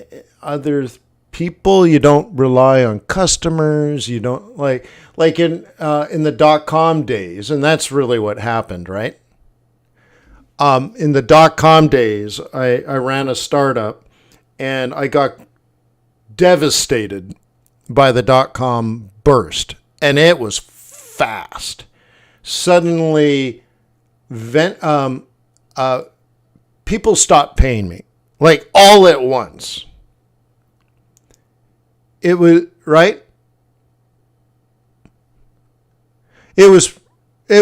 other people. You don't rely on customers. You don't like in the .com days. And that's really what happened, right? In the .com days, I ran a startup and I got devastated by the .com burst. And it was fast. Suddenly, people stopped paying me, like all at once. It was, right? It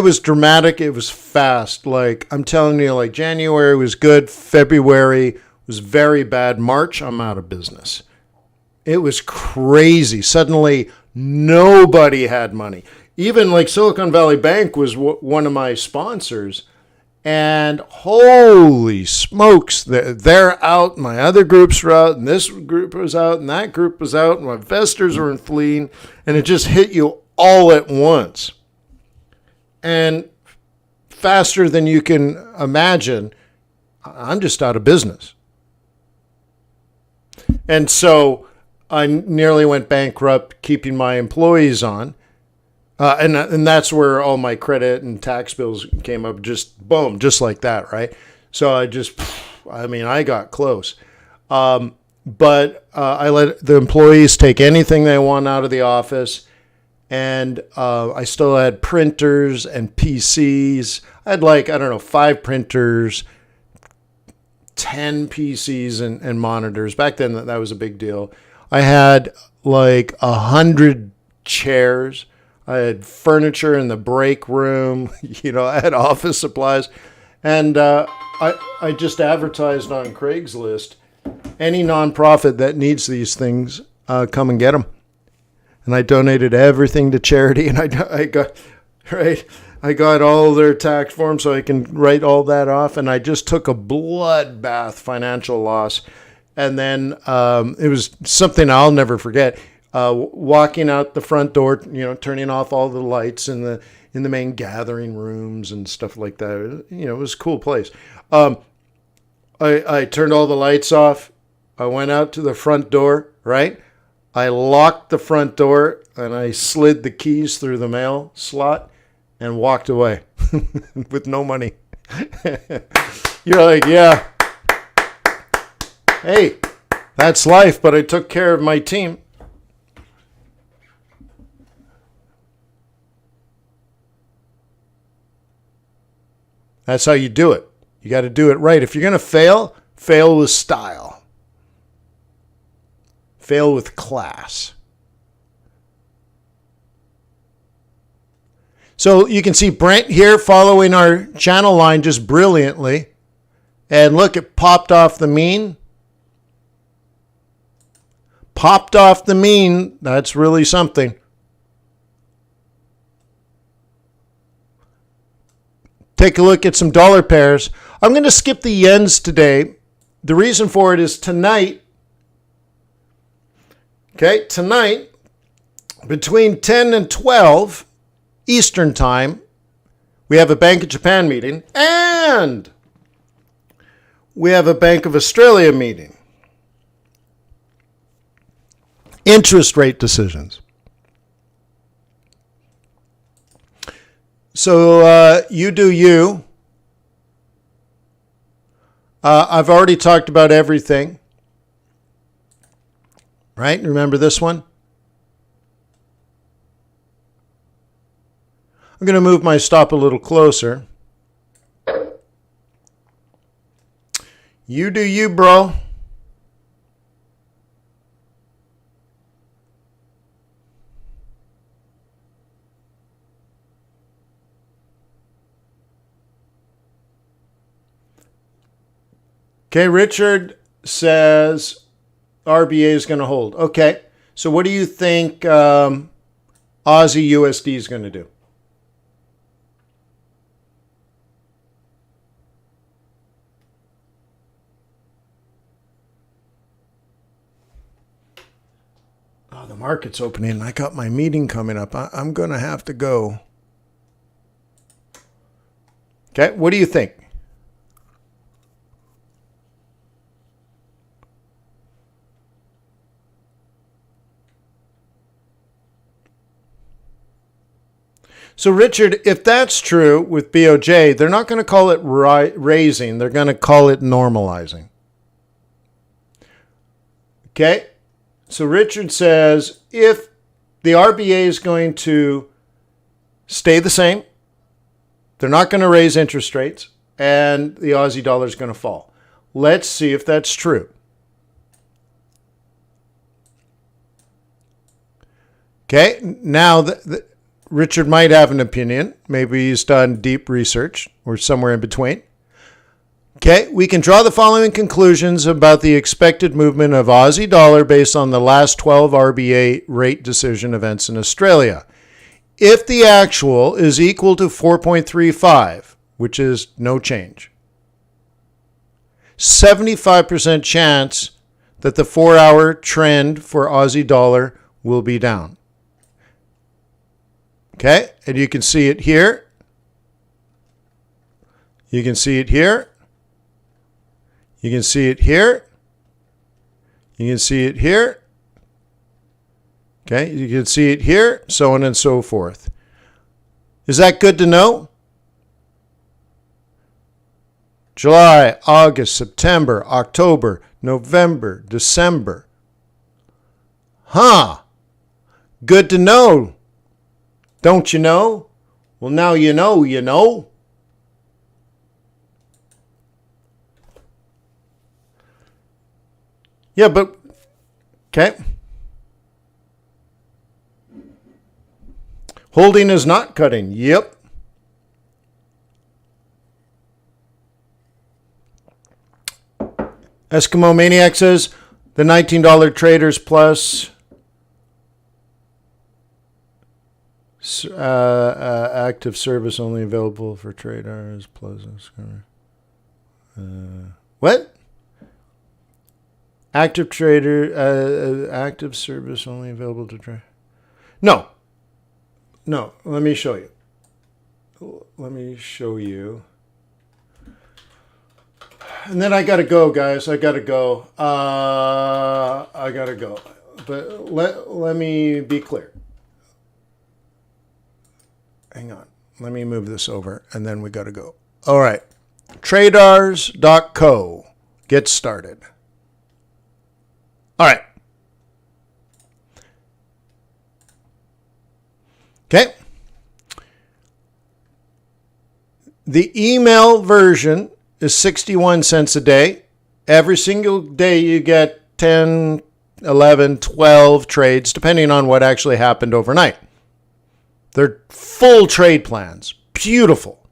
was dramatic. It was fast. Like, I'm telling you, like, January was good. February was very bad. March, I'm out of business. It was crazy. Suddenly, nobody had money. Even like Silicon Valley Bank was one of my sponsors. And holy smokes, they're out. My other groups were out. And this group was out. And that group was out. And my investors were fleeing. And it just hit you all at once. And faster than you can imagine, I'm just out of business. And so I nearly went bankrupt keeping my employees on. And that's where all my credit and tax bills came up, just boom, just like that, right? So I got close. But I let the employees take anything they want out of the office. And I still had printers and PCs. I had 5 printers, 10 PCs and monitors. Back then, that was a big deal. I had like 100 chairs. I had furniture in the break room. I had office supplies. And I just advertised on Craigslist. Any nonprofit that needs these things, come and get them. And I donated everything to charity. And I got all their tax forms so I can write all that off. And I just took a bloodbath financial loss. And then it was something I'll never forget. Walking out the front door, turning off all the lights in the main gathering rooms and stuff like that. It was a cool place. I turned all the lights off. I went out to the front door, right? I locked the front door and I slid the keys through the mail slot and walked away with no money. You're like, yeah. Hey, that's life, but I took care of my team. That's how you do it. You got to do it right. If you're going to fail, fail with style. Fail with class. So you can see Brent here following our channel line just brilliantly. And look, it popped off the mean. Popped off the mean. That's really something. Take a look at some dollar pairs. I'm going to skip the yens today. The reason for it is tonight, between 10 and 12 Eastern Time, we have a Bank of Japan meeting and we have a Bank of Australia meeting. Interest rate decisions. So you do you. I've already talked about everything. Right? Remember this one? I'm going to move my stop a little closer. You do you, bro. Okay, Richard says RBA is going to hold. Okay, so what do you think Aussie USD is going to do? Oh, the market's opening. I got my meeting coming up. I'm going to have to go. Okay, what do you think? So, Richard, if that's true with BOJ, they're not going to call it raising. They're going to call it normalizing. Okay? So, Richard says if the RBA is going to stay the same, they're not going to raise interest rates, and the Aussie dollar is going to fall. Let's see if that's true. Okay? Now, Richard might have an opinion. Maybe he's done deep research or somewhere in between. Okay, we can draw the following conclusions about the expected movement of Aussie dollar based on the last 12 RBA rate decision events in Australia. If the actual is equal to 4.35, which is no change, 75% chance that the 4-hour trend for Aussie dollar will be down. Okay, and you can see it here. You can see it here. You can see it here. You can see it here. Okay, you can see it here, so on and so forth. Is that good to know? July, August, September, October, November, December. Huh. Good to know. Don't you know? Well, now you know, you know. Yeah, but, okay. Holding is not cutting. Yep. Eskimo Maniac says the $19 Traders Plus active service only available for TRADARS Plus. What? Active service only available to trade. No. Let me show you. And then I got to go, guys. I got to go. But let me be clear. Hang on. Let me move this over, and then we got to go. All right. TRADARS.co. Get started. All right. Okay. The email version is 61 cents a day. Every single day you get 10, 11, 12 trades, depending on what actually happened overnight. They're full trade plans. Beautiful.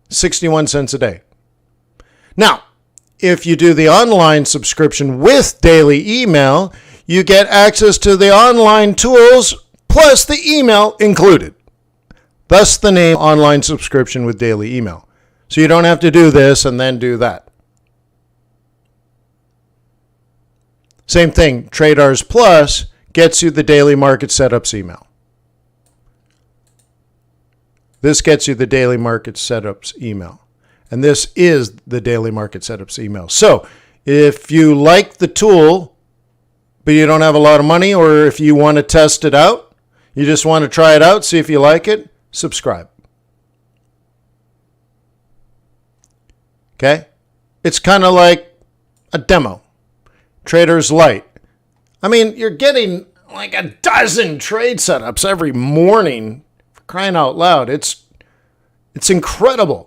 61 cents a day. Now, if you do the online subscription with daily email, you get access to the online tools plus the email included. Thus the name online subscription with daily email. So you don't have to do this and then do that. Same thing, TRADARS Plus gets you the daily market setups email. This gets you the daily market setups email. And this is the daily market setups email. So if you like the tool, but you don't have a lot of money, or if you want to test it out, you just want to try it out, see if you like it, subscribe. Okay? It's kind of like a demo. Traders Lite. I mean, you're getting like a dozen trade setups every morning. For crying out loud. It's incredible.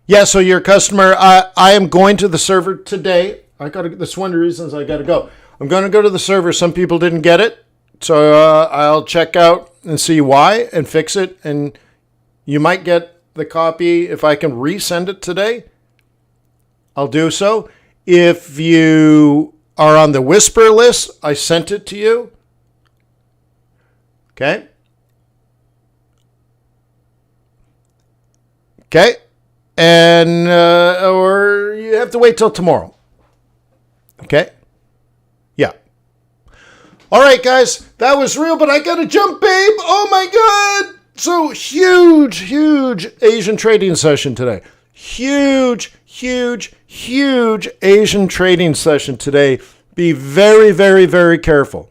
Yeah, so your customer, I am going to the server today. That's one of the reasons I got to go. I'm going to go to the server. Some people didn't get it. So I'll check out and see why and fix it. And you might get the copy. If I can resend it today, I'll do so. If you are on the Whisper list, I sent it to you. Okay. Okay. And, or you have to wait till tomorrow. Okay. Yeah. All right, guys, that was real, but I got to jump, babe. Oh my God. So huge Asian trading session today. Huge Asian trading session today. Be very, very, very careful.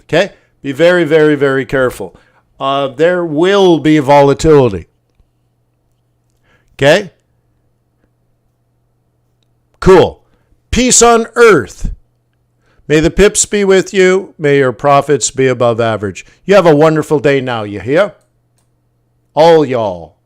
Okay. Be very, very, very careful. There will be volatility. Okay? Cool. Peace on earth. May the pips be with you. May your profits be above average. You have a wonderful day now, you hear? All y'all.